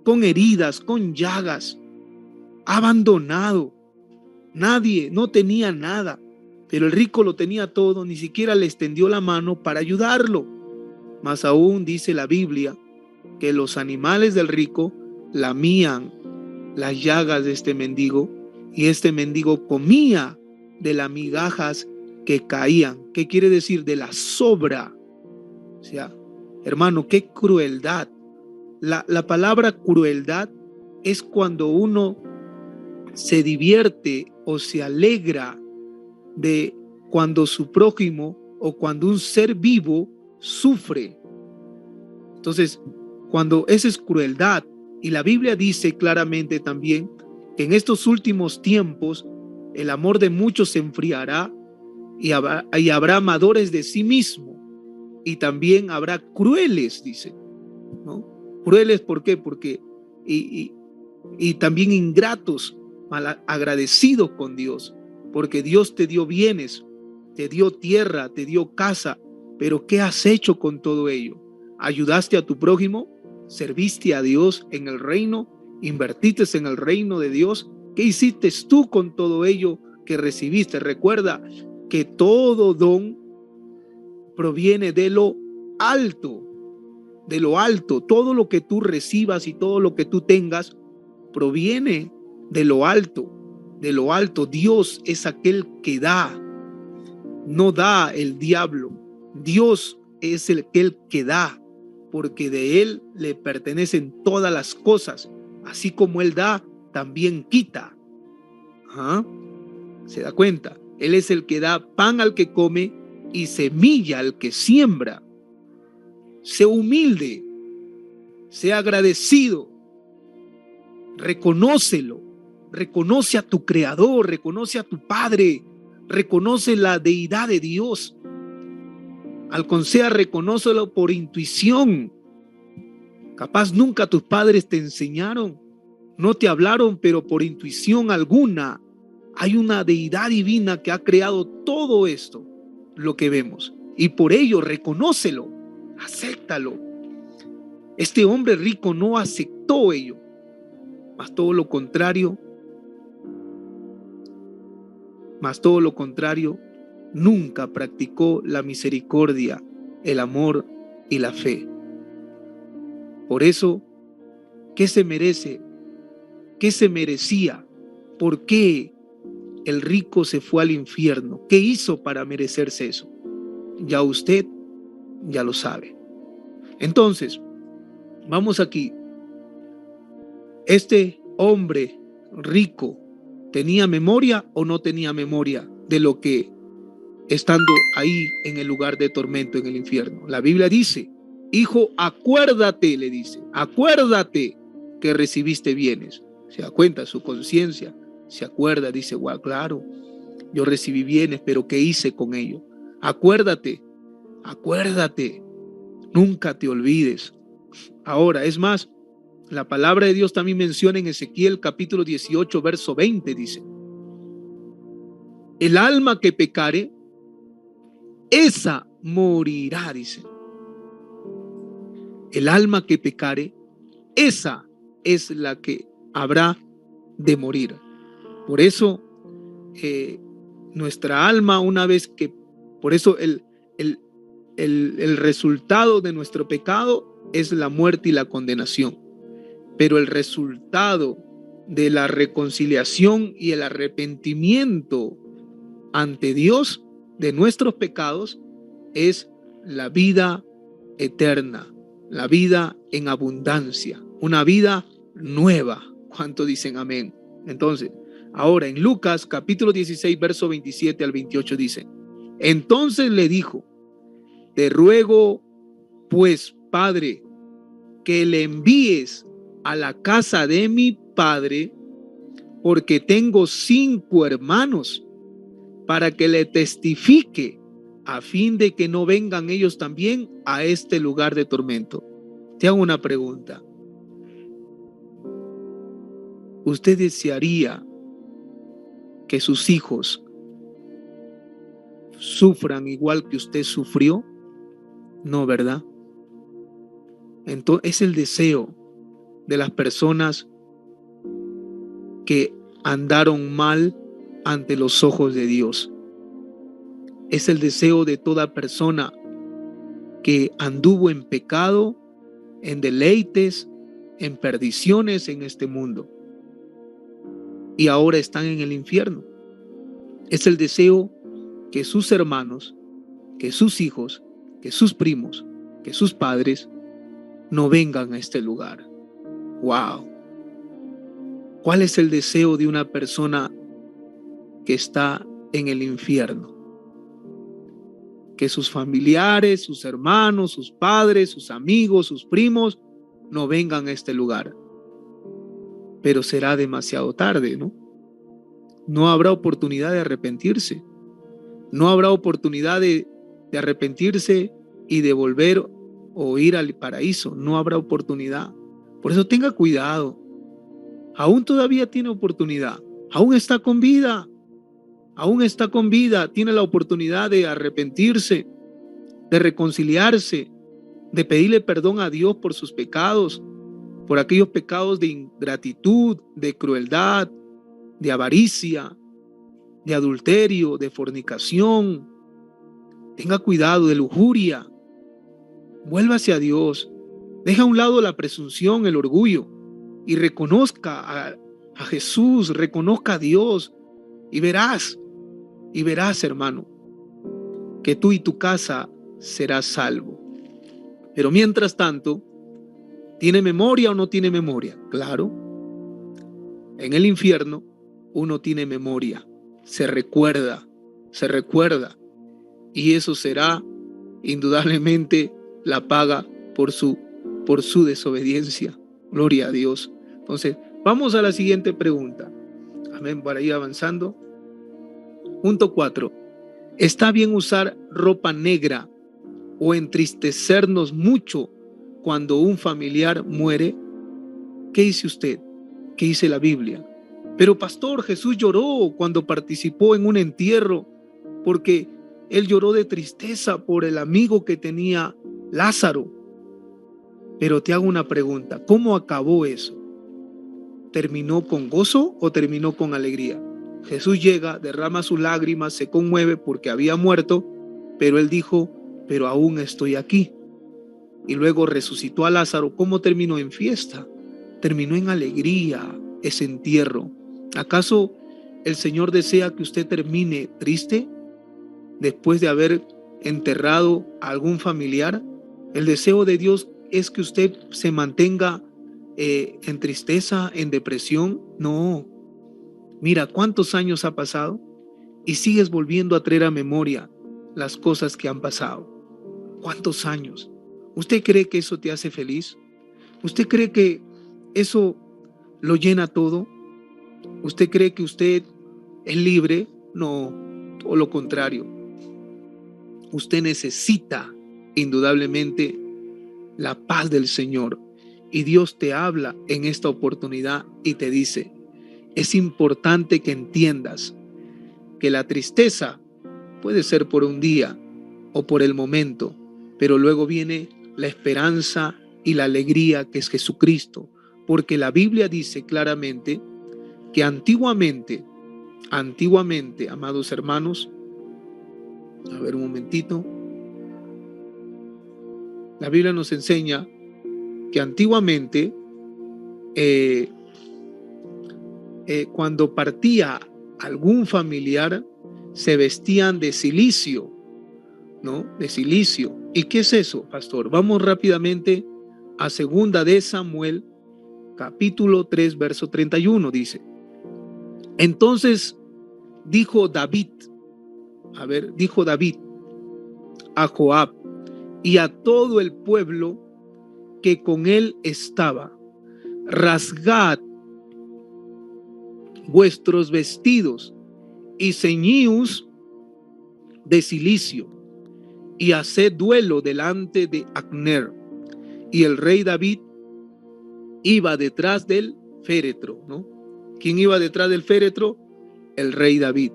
con heridas, con llagas, abandonado. Nadie, no tenía nada, pero el rico lo tenía todo, ni siquiera le extendió la mano para ayudarlo. Más aún dice la Biblia que los animales del rico lamían las llagas de este mendigo y este mendigo comía de las migajas que caían. ¿Qué quiere decir? De la sobra. O sea, hermano, qué crueldad. La palabra crueldad es cuando uno se divierte o se alegra de cuando su prójimo o cuando un ser vivo sufre. Entonces, cuando esa es crueldad, y la Biblia dice claramente también que en estos últimos tiempos el amor de muchos se enfriará y habrá amadores de sí mismo, y también habrá crueles, dice, ¿no? Crueles, ¿por qué? Porque y también ingratos, malagradecidos con Dios, porque Dios te dio bienes, te dio tierra, te dio casa, pero ¿qué has hecho con todo ello? ¿Ayudaste a tu prójimo? ¿Serviste a Dios en el reino? ¿Invertiste en el reino de Dios? ¿Qué hiciste tú con todo ello que recibiste? Recuerda que todo don proviene de lo alto, de lo alto. Todo lo que tú recibas y todo lo que tú tengas proviene de lo alto, de lo alto. Dios es aquel que da, no da el diablo. Dios es aquel que da, porque de Él le pertenecen todas las cosas. Así como Él da, también quita. ¿Ah? ¿Se da cuenta? Él es el que da pan al que come y semilla al que siembra. Sé humilde, sé agradecido, reconócelo, reconoce a tu Creador, reconoce a tu Padre, reconoce la deidad de Dios. Alconsea, reconócelo por intuición. Capaz nunca tus padres te enseñaron, no te hablaron, pero por intuición alguna hay una deidad divina que ha creado todo esto, lo que vemos, y por ello reconócelo, acéptalo. Este hombre rico no aceptó ello, mas todo lo contrario, nunca practicó la misericordia, el amor y la fe. Por eso, ¿qué se merece? ¿Qué se merecía? ¿Por qué el rico se fue al infierno? ¿Qué hizo para merecerse eso? Ya usted ya lo sabe. Entonces, vamos aquí. Este hombre rico, ¿tenía memoria o no tenía memoria de lo que estando ahí en el lugar de tormento, en el infierno? La Biblia dice, hijo, acuérdate, le dice, acuérdate que recibiste bienes. Se da cuenta, su conciencia se acuerda, dice, wow, claro, yo recibí bienes, pero ¿qué hice con ello? Acuérdate, acuérdate, nunca te olvides. Ahora, es más, la palabra de Dios también menciona en Ezequiel capítulo 18, verso 20, dice, el alma que pecare, esa morirá, dice. El alma que pecare, esa es la que habrá de morir. Por eso, nuestra alma, una vez que, por eso el resultado de nuestro pecado es la muerte y la condenación. Pero el resultado de la reconciliación y el arrepentimiento ante Dios de nuestros pecados es la vida eterna, la vida en abundancia, una vida nueva. ¿Cuánto dicen amén? Entonces, ahora en Lucas capítulo 16, verso 27 al 28 dice, entonces le dijo, te ruego pues, Padre, que le envíes a la casa de mi padre, porque tengo 5 hermanos, para que le testifique, a fin de que no vengan ellos también a este lugar de tormento. Te hago una pregunta. ¿Usted desearía que sus hijos sufran igual que usted sufrió? No, ¿verdad? Entonces es el deseo de las personas que andaron mal ante los ojos de Dios. Es el deseo de toda persona que anduvo en pecado, en deleites, en perdiciones en este mundo y ahora están en el infierno. Es el deseo que sus hermanos, que sus hijos, que sus primos, que sus padres no vengan a este lugar. ¡Wow! ¿Cuál es el deseo de una persona que está en el infierno? que sus familiares, sus hermanos, sus padres, sus amigos, sus primos no vengan a este lugar. Pero será demasiado tarde, ¿no? No habrá oportunidad de arrepentirse. No habrá oportunidad de arrepentirse y de volver o ir al paraíso. No habrá oportunidad. Por eso tenga cuidado. Aún todavía tiene oportunidad. Aún está con vida. Aún está con vida. Tiene la oportunidad de arrepentirse, de reconciliarse, de pedirle perdón a Dios por sus pecados, por aquellos pecados de ingratitud, de crueldad, de avaricia, de adulterio, de fornicación. Tenga cuidado, de lujuria. Vuélvase a Dios. Deja a un lado la presunción, el orgullo, y reconozca a Jesús, reconozca a Dios, y verás, hermano, que tú y tu casa serás salvo. Pero mientras tanto, ¿tiene memoria o no tiene memoria? Claro, en el infierno uno tiene memoria, se recuerda, y eso será indudablemente la paga por su desobediencia. Gloria a Dios. Entonces, vamos a la siguiente pregunta. Amén, para ir avanzando. Punto 4. ¿Está bien usar ropa negra o entristecernos mucho cuando un familiar muere? ¿Qué dice usted? ¿Qué dice la Biblia? Pero pastor, Jesús lloró cuando participó en un entierro porque él lloró de tristeza por el amigo que tenía Lázaro. Pero te hago una pregunta, ¿cómo acabó eso? ¿Terminó con gozo o terminó con alegría? Jesús llega, derrama sus lágrimas, se conmueve porque había muerto, pero él dijo, pero aún estoy aquí. Y luego resucitó a Lázaro. ¿Cómo terminó? En fiesta. Terminó en alegría ese entierro. ¿Acaso el Señor desea que usted termine triste después de haber enterrado a algún familiar? El deseo de Dios es que usted se mantenga en tristeza, en depresión. No. Mira cuántos años ha pasado y sigues volviendo a traer a memoria las cosas que han pasado. ¿Cuántos años? ¿Usted cree que eso te hace feliz? ¿Usted cree que eso lo llena todo? ¿Usted cree que usted es libre? No, todo lo contrario. Usted necesita indudablemente la paz del Señor. Y Dios te habla en esta oportunidad y te dice, es importante que entiendas que la tristeza puede ser por un día o por el momento, pero luego viene la esperanza y la alegría que es Jesucristo, porque la Biblia dice claramente que antiguamente, amados hermanos, a ver un momentito, la Biblia nos enseña que antiguamente cuando partía algún familiar se vestían de cilicio, ¿no? De cilicio. ¿Y qué es eso, pastor? Vamos rápidamente a 2 de Samuel, capítulo 3, verso 31, dice. Entonces dijo David a Joab y a todo el pueblo que con él estaba, rasgad vuestros vestidos y ceñíos de cilicio y haced duelo delante de Abner. Y el rey David iba detrás del féretro, ¿no? ¿Quién iba detrás del féretro? El rey David.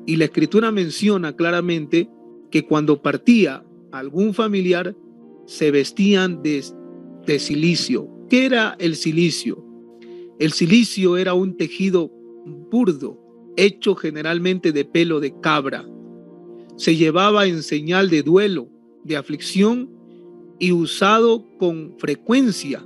Y la escritura menciona claramente que cuando partía algún familiar se vestían de cilicio. ¿Qué era el cilicio? El cilicio era un tejido burdo, hecho generalmente de pelo de cabra. Se llevaba en señal de duelo, de aflicción y usado con frecuencia,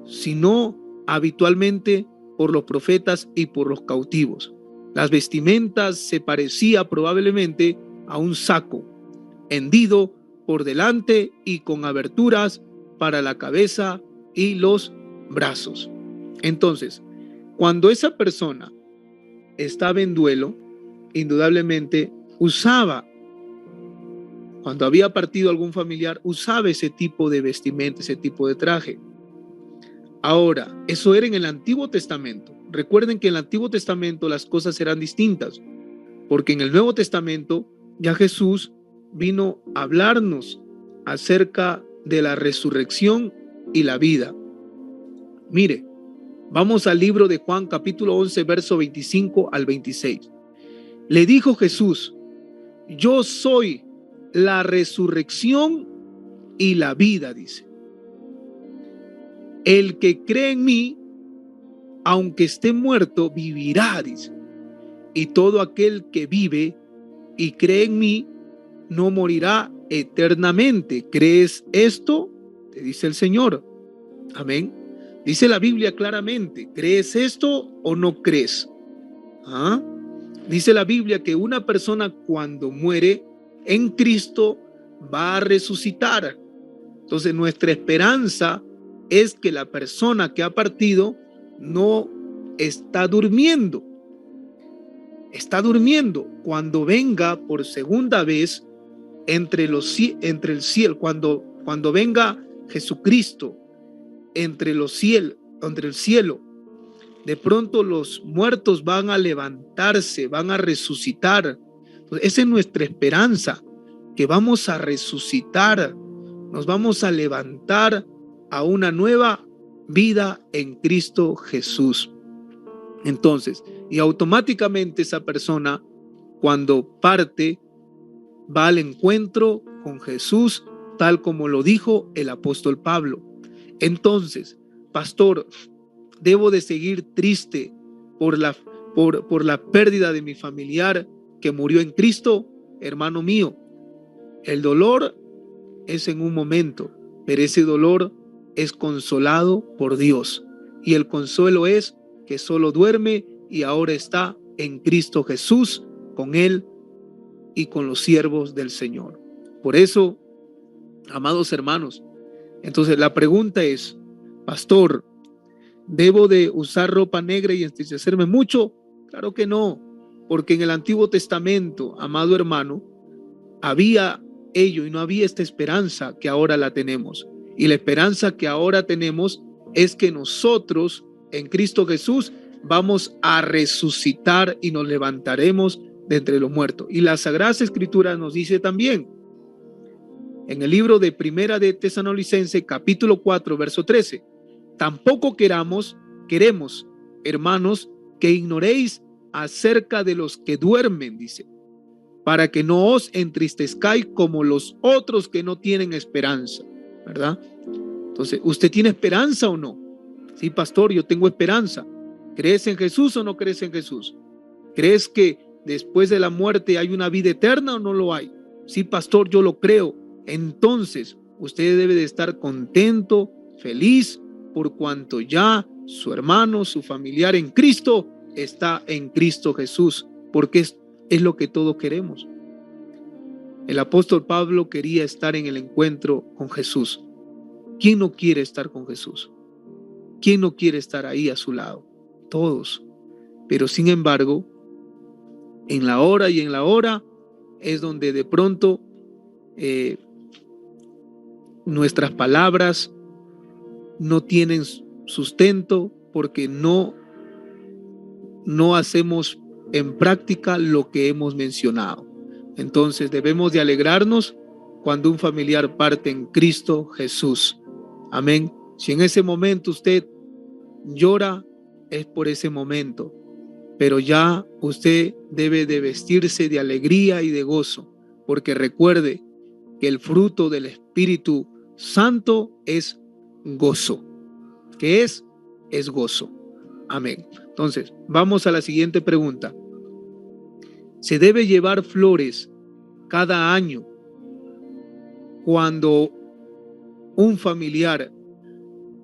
sino habitualmente por los profetas y por los cautivos. Las vestimentas se parecía probablemente a un saco, hendido por delante y con aberturas para la cabeza y los brazos. Entonces, cuando esa persona estaba en duelo, indudablemente usaba cuando había partido algún familiar, usaba ese tipo de vestimenta, ese tipo de traje. Ahora, eso era en el Antiguo Testamento. Recuerden que en el Antiguo Testamento las cosas eran distintas, porque en el Nuevo Testamento ya Jesús vino a hablarnos acerca de la resurrección y la vida. Mire, vamos al libro de Juan, capítulo 11, verso 25 al 26. Le dijo Jesús: yo soy la resurrección y la vida, dice. El que cree en mí, aunque esté muerto, vivirá, dice. Y todo aquel que vive y cree en mí, no morirá eternamente. ¿Crees esto? Te dice el Señor. Amén. Dice la Biblia claramente, ¿crees esto o no crees? ¿Ah? Dice la Biblia que una persona cuando muere en Cristo va a resucitar. Entonces nuestra esperanza es que la persona que ha partido no está durmiendo. Está durmiendo. Cuando venga por segunda vez entre el cielo, cuando venga Jesucristo entre el cielo, de pronto los muertos van a levantarse, van a resucitar. Entonces, esa es nuestra esperanza, que vamos a resucitar, nos vamos a levantar a una nueva vida en Cristo Jesús. Entonces, y automáticamente esa persona, cuando parte, va al encuentro con Jesús, tal como lo dijo el apóstol Pablo. Entonces, pastor, ¿debo de seguir triste por la pérdida de mi familiar que murió en Cristo? Hermano mío, el dolor es en un momento, pero ese dolor es consolado por Dios. Y el consuelo es que solo duerme y ahora está en Cristo Jesús con Él y con los siervos del Señor. Por eso, amados hermanos, entonces la pregunta es, pastor, ¿debo de usar ropa negra y entristecerme mucho? Claro que no, porque en el Antiguo Testamento, amado hermano, había ello y no había esta esperanza que ahora la tenemos. Y la esperanza que ahora tenemos es que nosotros en Cristo Jesús vamos a resucitar y nos levantaremos de entre los muertos. Y la Sagrada Escritura nos dice también, en el libro de Primera de Tesalonicenses, capítulo 4, verso 13, tampoco queremos, hermanos, que ignoréis acerca de los que duermen, dice, para que no os entristezcáis como los otros que no tienen esperanza, ¿verdad? Entonces, ¿usted tiene esperanza o no? Sí, pastor, yo tengo esperanza. ¿Crees en Jesús o no crees en Jesús? ¿Crees que después de la muerte hay una vida eterna o no lo hay? Sí, pastor, yo lo creo. Entonces, usted debe de estar contento, feliz, por cuanto ya su hermano, su familiar en Cristo está en Cristo Jesús, porque es lo que todos queremos. El apóstol Pablo quería estar en el encuentro con Jesús. ¿Quién no quiere estar con Jesús? ¿Quién no quiere estar ahí a su lado? Todos. Pero sin embargo, en la hora y en la hora es donde de pronto nuestras palabras no tienen sustento porque no hacemos en práctica lo que hemos mencionado. Entonces debemos de alegrarnos cuando un familiar parte en Cristo Jesús. Amén. Si en ese momento usted llora, es por ese momento, pero ya usted debe de vestirse de alegría y de gozo, porque recuerde que el fruto del Espíritu Santo es gozo. ¿Qué es? Es gozo. Amén. Entonces, vamos a la siguiente pregunta. ¿Se debe llevar flores cada año cuando un familiar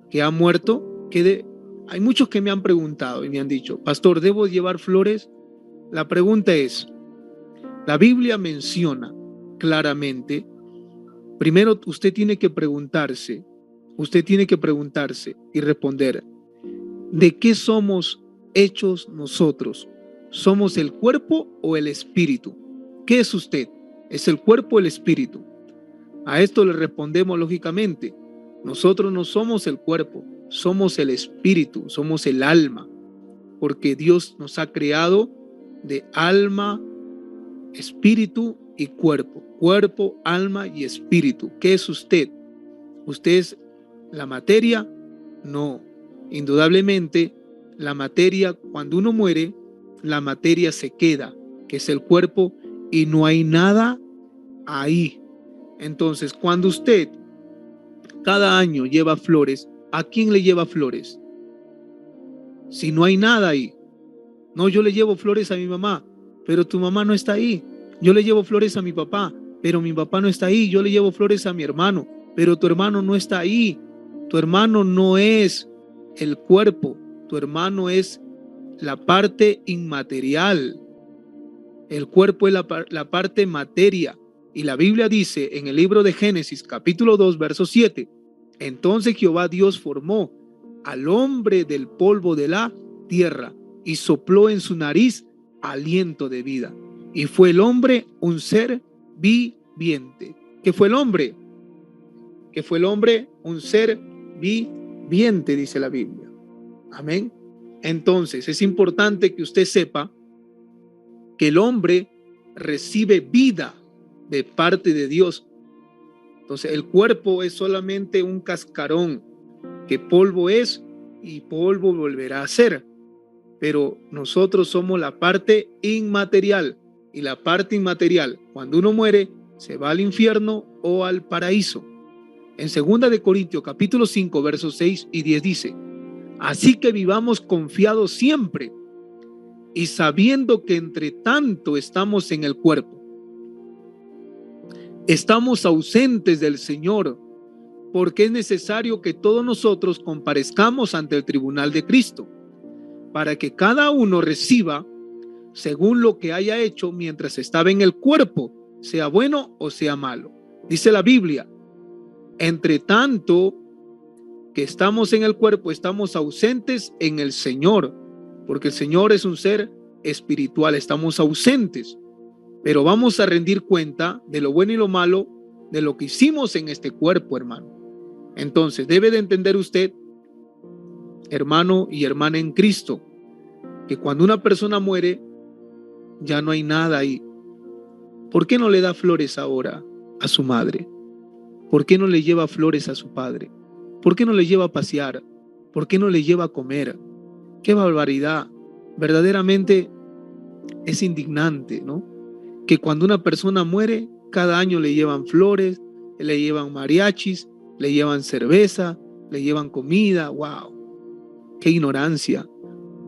que ha muerto quede? Hay muchos que me han preguntado y me han dicho, pastor, ¿debo llevar flores? La pregunta es, la Biblia menciona claramente, primero usted tiene que preguntarse y responder, ¿de qué somos hechos nosotros? ¿Somos el cuerpo o el espíritu? ¿Qué es usted? ¿Es el cuerpo o el espíritu? A esto le respondemos lógicamente, nosotros no somos el cuerpo, somos el espíritu, somos el alma, porque Dios nos ha creado de alma, espíritu y cuerpo. Cuerpo, alma y espíritu. ¿Qué es usted? ¿Usted es la materia? No. Indudablemente, la materia, cuando uno muere, la materia se queda, que es el cuerpo, y no hay nada ahí. Entonces, cuando usted cada año lleva flores, ¿a quién le lleva flores? Si no hay nada ahí. No, yo le llevo flores a mi mamá, pero tu mamá no está ahí. Yo le llevo flores a mi papá, pero mi papá no está ahí. Yo le llevo flores a mi hermano, pero tu hermano no está ahí. Tu hermano no es el cuerpo, tu hermano es la parte inmaterial. El cuerpo es la parte materia. Y la Biblia dice en el libro de Génesis, capítulo 2, verso 7, entonces Jehová Dios formó al hombre del polvo de la tierra y sopló en su nariz aliento de vida. Y fue el hombre un ser viviente. ¿Qué fue el hombre? ¿Qué fue el hombre? Un ser viviente, dice la Biblia. Amén. Entonces, es importante que usted sepa que el hombre recibe vida de parte de Dios. Entonces, el cuerpo es solamente un cascarón, que polvo es y polvo volverá a ser. Pero nosotros somos la parte inmaterial, y la parte inmaterial, cuando uno muere, se va al infierno o al paraíso. En 2 de Corintios capítulo 5 versos 6 y 10 dice, así que vivamos confiados siempre y sabiendo que entre tanto estamos en el cuerpo, estamos ausentes del Señor, porque es necesario que todos nosotros comparezcamos ante el tribunal de Cristo, para que cada uno reciba según lo que haya hecho mientras estaba en el cuerpo, sea bueno o sea malo. Dice la Biblia, entre tanto que estamos en el cuerpo, estamos ausentes en el Señor, porque el Señor es un ser espiritual, estamos ausentes, pero vamos a rendir cuenta de lo bueno y lo malo de lo que hicimos en este cuerpo, hermano. Entonces, debe de entender usted, hermano y hermana en Cristo, que cuando una persona muere, ya no hay nada ahí. ¿Por qué no le da flores ahora a su madre? ¿Por qué no le lleva flores a su padre? ¿Por qué no le lleva a pasear? ¿Por qué no le lleva a comer? ¡Qué barbaridad! Verdaderamente es indignante, ¿no? Que cuando una persona muere, cada año le llevan flores, le llevan mariachis, le llevan cerveza, le llevan comida. ¡Wow! ¡Qué ignorancia!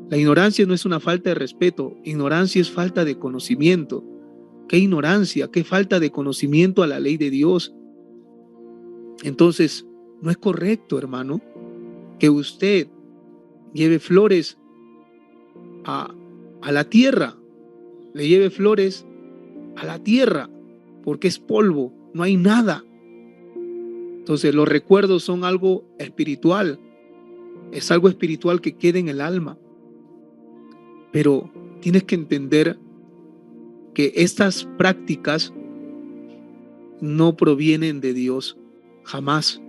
La ignorancia no es una falta de respeto, ignorancia es falta de conocimiento. ¡Qué ignorancia! ¡Qué falta de conocimiento a la ley de Dios! Entonces, no es correcto, hermano, que usted lleve flores a la tierra, le lleve flores a la tierra, porque es polvo, no hay nada. Entonces, los recuerdos son algo espiritual, es algo espiritual que queda en el alma. Pero tienes que entender que estas prácticas no provienen de Dios, jamás.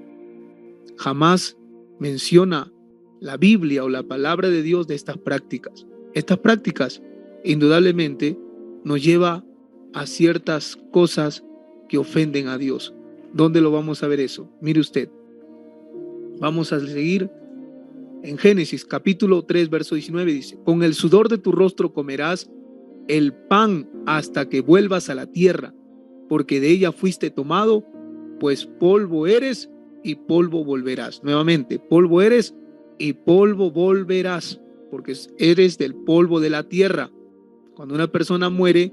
Jamás menciona la Biblia o la palabra de Dios de estas prácticas. Estas prácticas, indudablemente, nos lleva a ciertas cosas que ofenden a Dios. ¿Dónde lo vamos a ver eso? Mire usted. Vamos a seguir en Génesis capítulo 3, verso 19, dice, con el sudor de tu rostro comerás el pan hasta que vuelvas a la tierra, porque de ella fuiste tomado, pues polvo eres y polvo volverás. Nuevamente, polvo eres y polvo volverás, porque eres del polvo de la tierra. Cuando una persona muere,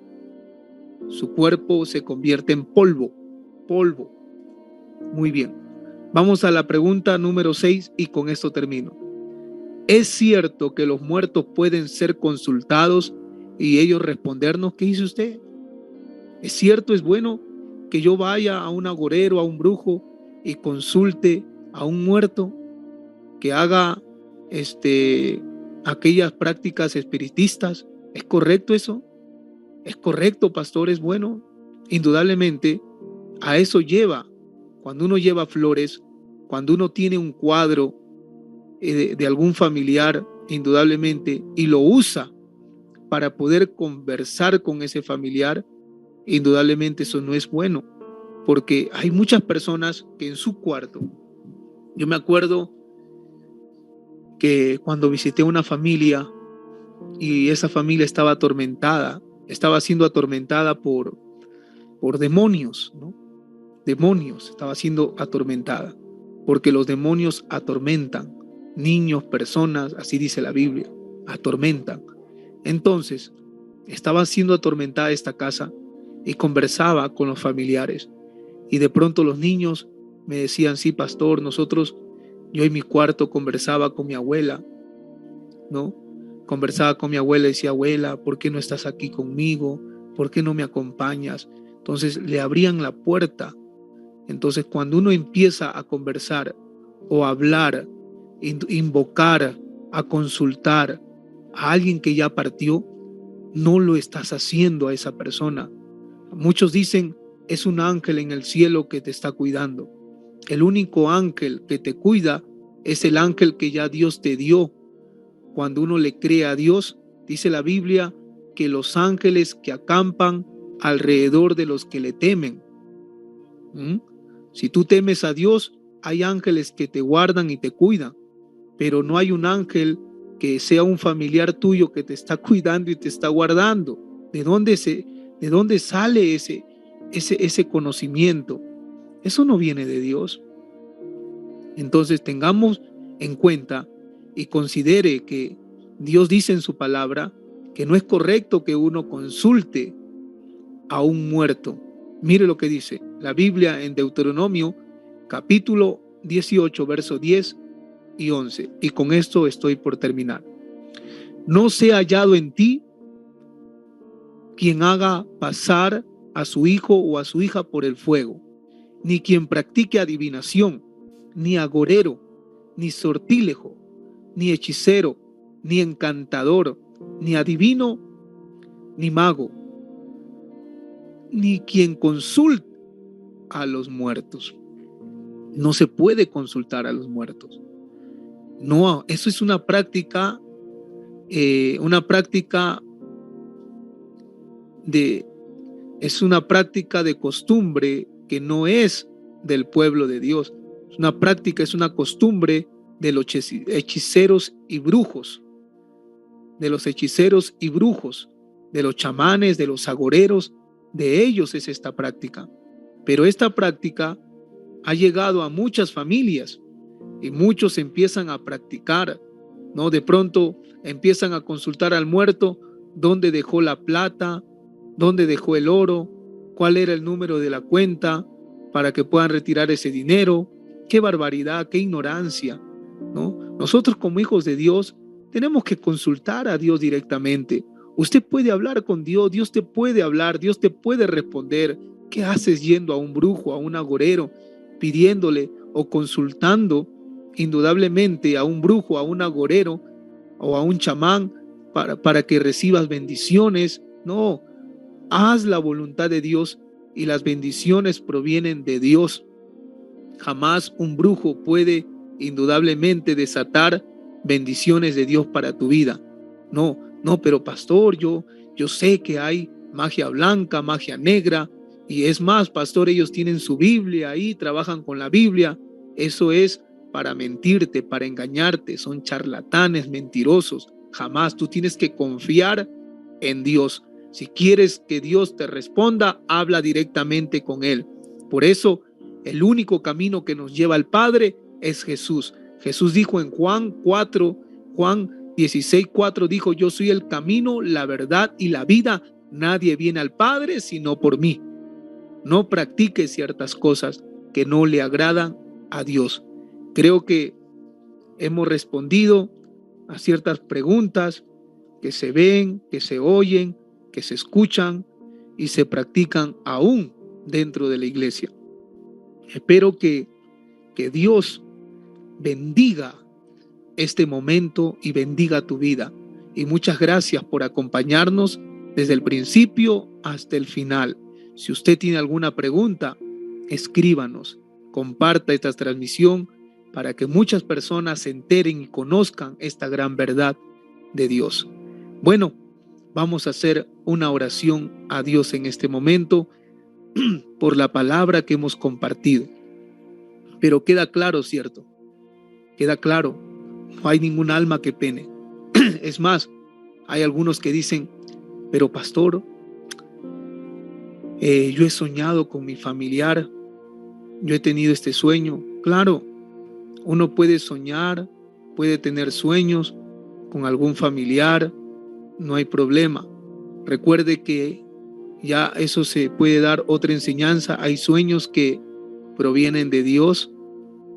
su cuerpo se convierte en polvo. Polvo. Muy bien. Vamos a la pregunta número 6 y con esto termino. ¿Es cierto que los muertos pueden ser consultados y ellos respondernos? ¿Qué dice usted? ¿Es cierto, es bueno que yo vaya a un agorero, a un brujo y consulte a un muerto, que haga aquellas prácticas espiritistas? ¿Es correcto eso? ¿Es correcto, pastor? ¿Es bueno? Indudablemente a eso lleva cuando uno lleva flores, cuando uno tiene un cuadro de algún familiar, indudablemente, y lo usa para poder conversar con ese familiar, indudablemente eso no es bueno, porque hay muchas personas que en su cuarto, yo me acuerdo que cuando visité una familia y esa familia estaba atormentada, estaba siendo atormentada por demonios, ¿no? Demonios, estaba siendo atormentada, porque los demonios atormentan niños, personas, así dice la Biblia, atormentan. Entonces, estaba siendo atormentada esta casa y conversaba con los familiares y de pronto los niños me decían, sí, pastor, yo en mi cuarto conversaba con mi abuela, ¿no? Conversaba con mi abuela y decía, abuela, ¿por qué no estás aquí conmigo? ¿Por qué no me acompañas? Entonces le abrían la puerta. Entonces cuando uno empieza a conversar o a hablar, invocar, a consultar a alguien que ya partió, no lo estás haciendo a esa persona. Muchos dicen, es un ángel en el cielo que te está cuidando. El único ángel que te cuida es el ángel que ya Dios te dio. Cuando uno le cree a Dios, dice la Biblia que los ángeles que acampan alrededor de los que le temen. Si tú temes a Dios, hay ángeles que te guardan y te cuidan, pero no hay un ángel que sea un familiar tuyo que te está cuidando y te está guardando. ¿De dónde sale ese conocimiento? Eso no viene de Dios. Entonces tengamos en cuenta y considere que Dios dice en su palabra que no es correcto que uno consulte a un muerto. Mire lo que dice la Biblia en Deuteronomio capítulo 18, versos 10 y 11. Y con esto estoy por terminar. No sea hallado en ti quien haga pasar a su hijo o a su hija por el fuego, ni quien practique adivinación, ni agorero, ni sortílejo, ni hechicero, ni encantador, ni adivino, ni mago, ni quien consulte a los muertos. No se puede consultar a los muertos. No, eso es una práctica de costumbre que no es del pueblo de Dios. Es una costumbre de los hechiceros y brujos, de los chamanes, de los agoreros, de ellos es esta práctica. Pero esta práctica ha llegado a muchas familias y muchos empiezan a practicar, ¿no? De pronto empiezan a consultar al muerto dónde dejó la plata, dónde dejó el oro, cuál era el número de la cuenta para que puedan retirar ese dinero. Qué barbaridad, qué ignorancia, ¿no? Nosotros como hijos de Dios tenemos que consultar a Dios directamente. Usted puede hablar con Dios, Dios te puede hablar, Dios te puede responder. ¿Qué haces yendo a un brujo, a un agorero, pidiéndole o consultando indudablemente a un brujo, a un agorero o a un chamán para que recibas bendiciones? No, haz la voluntad de Dios y las bendiciones provienen de Dios. Jamás un brujo puede indudablemente desatar bendiciones de Dios para tu vida. No, pero pastor, yo sé que hay magia blanca, magia negra, y es más, pastor, ellos tienen su Biblia ahí, trabajan con la Biblia. Eso es para mentirte, para engañarte, son charlatanes, mentirosos. Jamás, tú tienes que confiar en Dios. Si quieres que Dios te responda, habla directamente con Él. Por eso, el único camino que nos lleva al Padre es Jesús. Jesús dijo en Juan 16:4, dijo, yo soy el camino, la verdad y la vida. Nadie viene al Padre sino por mí. No practiques ciertas cosas que no le agradan a Dios. Creo que hemos respondido a ciertas preguntas que se ven, que se oyen, que se escuchan y se practican aún dentro de la iglesia. Espero que Dios bendiga este momento y bendiga tu vida. Y muchas gracias por acompañarnos desde el principio hasta el final. Si usted tiene alguna pregunta, escríbanos comparta esta transmisión para que muchas personas se enteren y conozcan esta gran verdad de Dios. Bueno, vamos a hacer una oración a Dios en este momento por la palabra que hemos compartido. Pero queda claro, ¿cierto? Queda claro, no hay ningún alma que pene. Es más, hay algunos que dicen, pero pastor, yo he soñado con mi familiar, yo he tenido este sueño. Claro, uno puede soñar, puede tener sueños con algún familiar, no hay problema. Recuerde que ya eso se puede dar otra enseñanza. Hay sueños que provienen de Dios,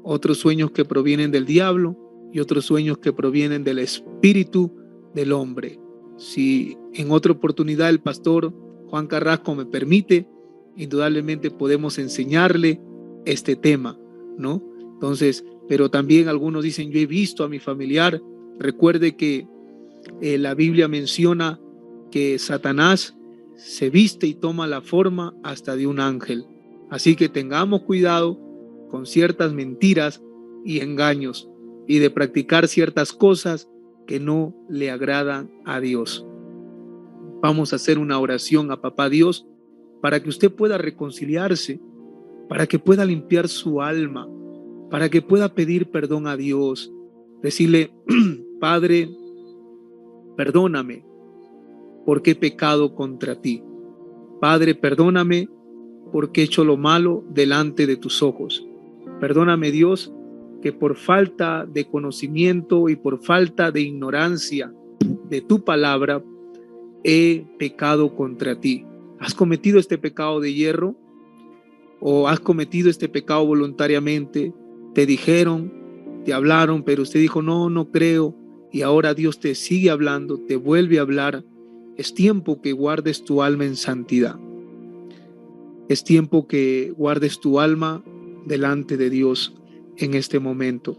otros sueños que provienen del diablo y otros sueños que provienen del espíritu del hombre. Si en otra oportunidad el pastor Juan Carrasco me permite, indudablemente podemos enseñarle este tema, ¿no? Entonces, pero también algunos dicen, yo he visto a mi familiar. Recuerde que la Biblia menciona que Satanás se viste y toma la forma hasta de un ángel. Así que tengamos cuidado con ciertas mentiras y engaños y de practicar ciertas cosas que no le agradan a Dios. Vamos a hacer una oración a Papá Dios para que usted pueda reconciliarse, para que pueda limpiar su alma, para que pueda pedir perdón a Dios, decirle, Padre, perdóname porque he pecado contra ti. Padre, perdóname porque he hecho lo malo delante de tus ojos. Perdóname, Dios, que por falta de conocimiento y por falta de ignorancia de tu palabra he pecado contra ti. ¿Has cometido este pecado de hierro? ¿O has cometido este pecado voluntariamente? Te dijeron, te hablaron, pero usted dijo, no, no creo. Y ahora Dios te sigue hablando, te vuelve a hablar. Es tiempo que guardes tu alma en santidad. Es tiempo que guardes tu alma delante de Dios en este momento.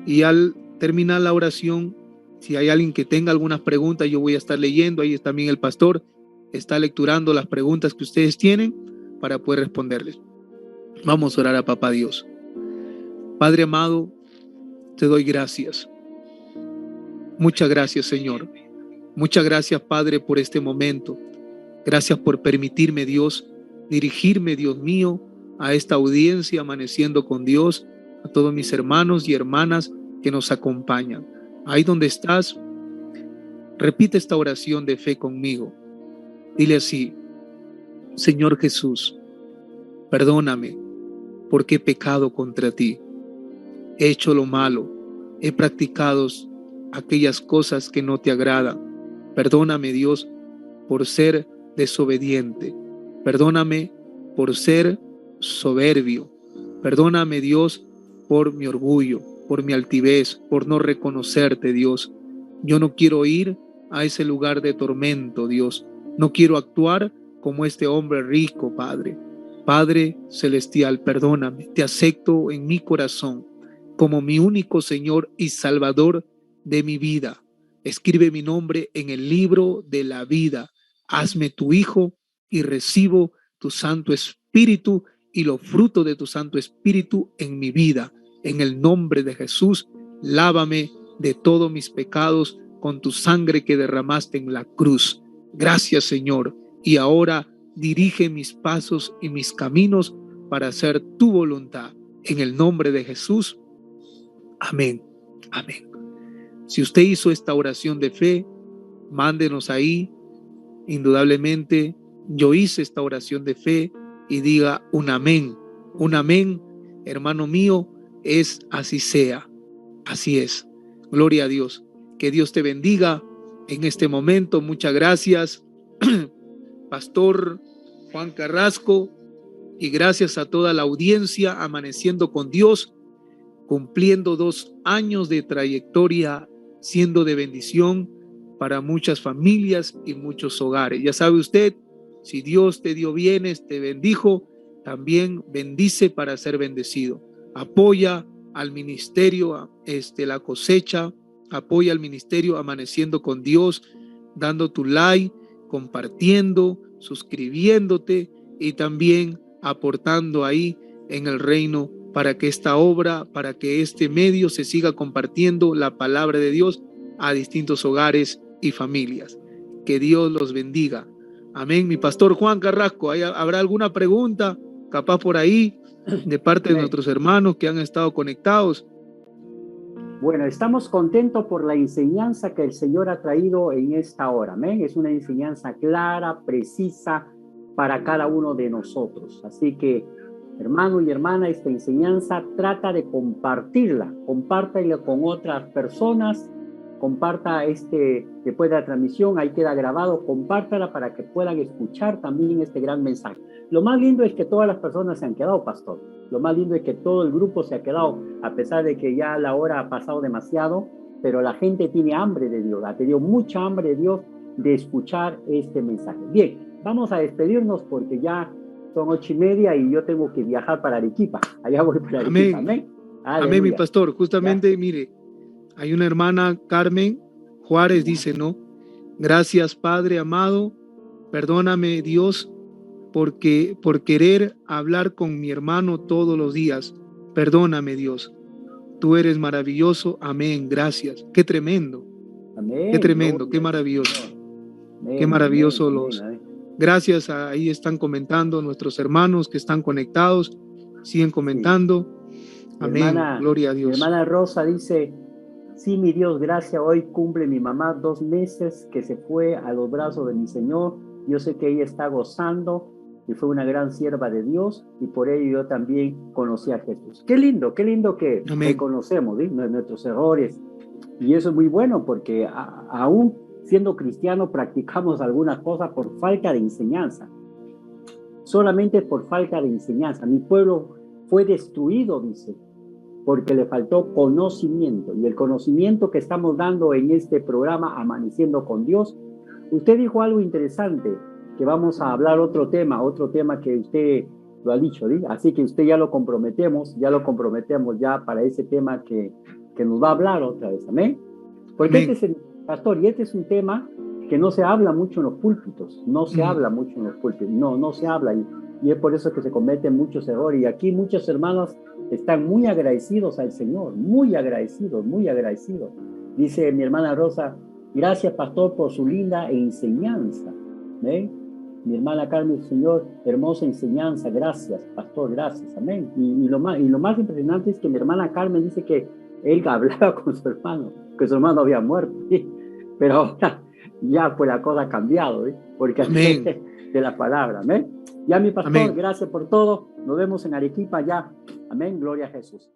Y al terminar la oración, si hay alguien que tenga algunas preguntas, yo voy a estar leyendo. Ahí también el pastor está lecturando las preguntas que ustedes tienen para poder responderles. Vamos a orar a Papá Dios. Padre amado, te doy gracias. Muchas gracias, Señor. Muchas gracias, Padre, por este momento. Gracias por permitirme, Dios, dirigirme, Dios mío, a esta audiencia Amaneciendo con Dios, a todos mis hermanos y hermanas que nos acompañan. Ahí donde estás, repite esta oración de fe conmigo. Dile así, Señor Jesús, perdóname porque he pecado contra ti. He hecho lo malo, he practicado aquellas cosas que no te agradan. Perdóname, Dios, por ser desobediente. Perdóname por ser soberbio. Perdóname, Dios, por mi orgullo, por mi altivez, por no reconocerte, Dios. Yo no quiero ir a ese lugar de tormento, Dios. No quiero actuar como este hombre rico, Padre. Padre celestial, perdóname. Te acepto en mi corazón como mi único Señor y Salvador de mi vida. Escribe mi nombre en el libro de la vida. Hazme tu hijo y recibo tu Santo Espíritu y los frutos de tu Santo Espíritu en mi vida. En el nombre de Jesús, lávame de todos mis pecados con tu sangre que derramaste en la cruz. Gracias, Señor. Y ahora dirige mis pasos y mis caminos para hacer tu voluntad. En el nombre de Jesús. Amén. Amén. Si usted hizo esta oración de fe, mándenos ahí. Indudablemente, yo hice esta oración de fe y diga un amén. Un amén, hermano mío, es así sea. Así es. Gloria a Dios. Que Dios te bendiga en este momento. Muchas gracias, Pastor Juan Carrasco, y gracias a toda la audiencia Amaneciendo con Dios, cumpliendo 2 años de trayectoria, siendo de bendición para muchas familias y muchos hogares. Ya sabe usted, si Dios te dio bienes, te bendijo, también bendice para ser bendecido. Apoya al ministerio, la cosecha, apoya al ministerio Amaneciendo con Dios, dando tu like, compartiendo, suscribiéndote y también aportando ahí en el reino para que esta obra, para que este medio se siga compartiendo la palabra de Dios a distintos hogares y familias. Que Dios los bendiga. Amén. Mi pastor Juan Carrasco, ¿habrá alguna pregunta capaz por ahí de parte de nuestros hermanos que han estado conectados? Bueno, estamos contentos por la enseñanza que el Señor ha traído en esta hora. Amén. Es una enseñanza clara, precisa para cada uno de nosotros. Así que, hermano y hermana, esta enseñanza trata de compartirla. Compártela con otras personas. Comparta después de la transmisión, ahí queda grabado, compártala para que puedan escuchar también este gran mensaje. Lo más lindo es que todas las personas se han quedado, pastor. Lo más lindo es que todo el grupo se ha quedado, a pesar de que ya la hora ha pasado demasiado, pero la gente tiene hambre de Dios, ha tenido mucha hambre de Dios de escuchar este mensaje. Bien, vamos a despedirnos porque ya son 8:30 y yo tengo que viajar para Arequipa. Allá voy para Arequipa. Amén. Amén, mi pastor. Justamente, mire, hay una hermana, Carmen Juárez, dice, ¿no? Gracias, Padre amado, perdóname, Dios, por querer hablar con mi hermano todos los días. Perdóname, Dios. Tú eres maravilloso. Amén, gracias. Qué tremendo. Amén. Qué tremendo, qué maravilloso. Amén, qué maravilloso amén, los... amén. Gracias, ahí están comentando nuestros hermanos que están conectados. Siguen comentando. Sí. Amén, gloria a Dios. Mi hermana Rosa dice... Sí, mi Dios, gracias. Hoy cumple mi mamá 2 meses que se fue a los brazos de mi Señor. Yo sé que ella está gozando y fue una gran sierva de Dios y por ello yo también conocí a Jesús. Qué lindo que reconocemos, ¿sí?, nuestros errores. Y eso es muy bueno porque aún siendo cristianos practicamos algunas cosas por falta de enseñanza. Solamente por falta de enseñanza. Mi pueblo fue destruido, dice, porque le faltó conocimiento, y el conocimiento que estamos dando en este programa Amaneciendo con Dios. Usted dijo algo interesante, que vamos a hablar otro tema que usted lo ha dicho, ¿sí? Así que usted ya lo comprometemos ya para ese tema que nos va a hablar otra vez, amén. Porque amén. Este es pastor, y este es un tema que no se habla mucho en los púlpitos, no se habla, y es por eso que se cometen muchos errores, y aquí muchos hermanos están muy agradecidos al Señor, muy agradecidos. Dice mi hermana Rosa, gracias, pastor, por su linda enseñanza. ¿Ven? Mi hermana Carmen, Señor, hermosa enseñanza, gracias, pastor, gracias, amén. Y lo más impresionante es que mi hermana Carmen dice que él hablaba con su hermano, que su hermano había muerto, ¿sí? Pero ahora ya pues la cosa ha cambiado, ¿sí? Porque amén. De la palabra, amén. Ya mi pastor, amén. Gracias por todo, nos vemos en Arequipa ya. Amén, gloria a Jesús.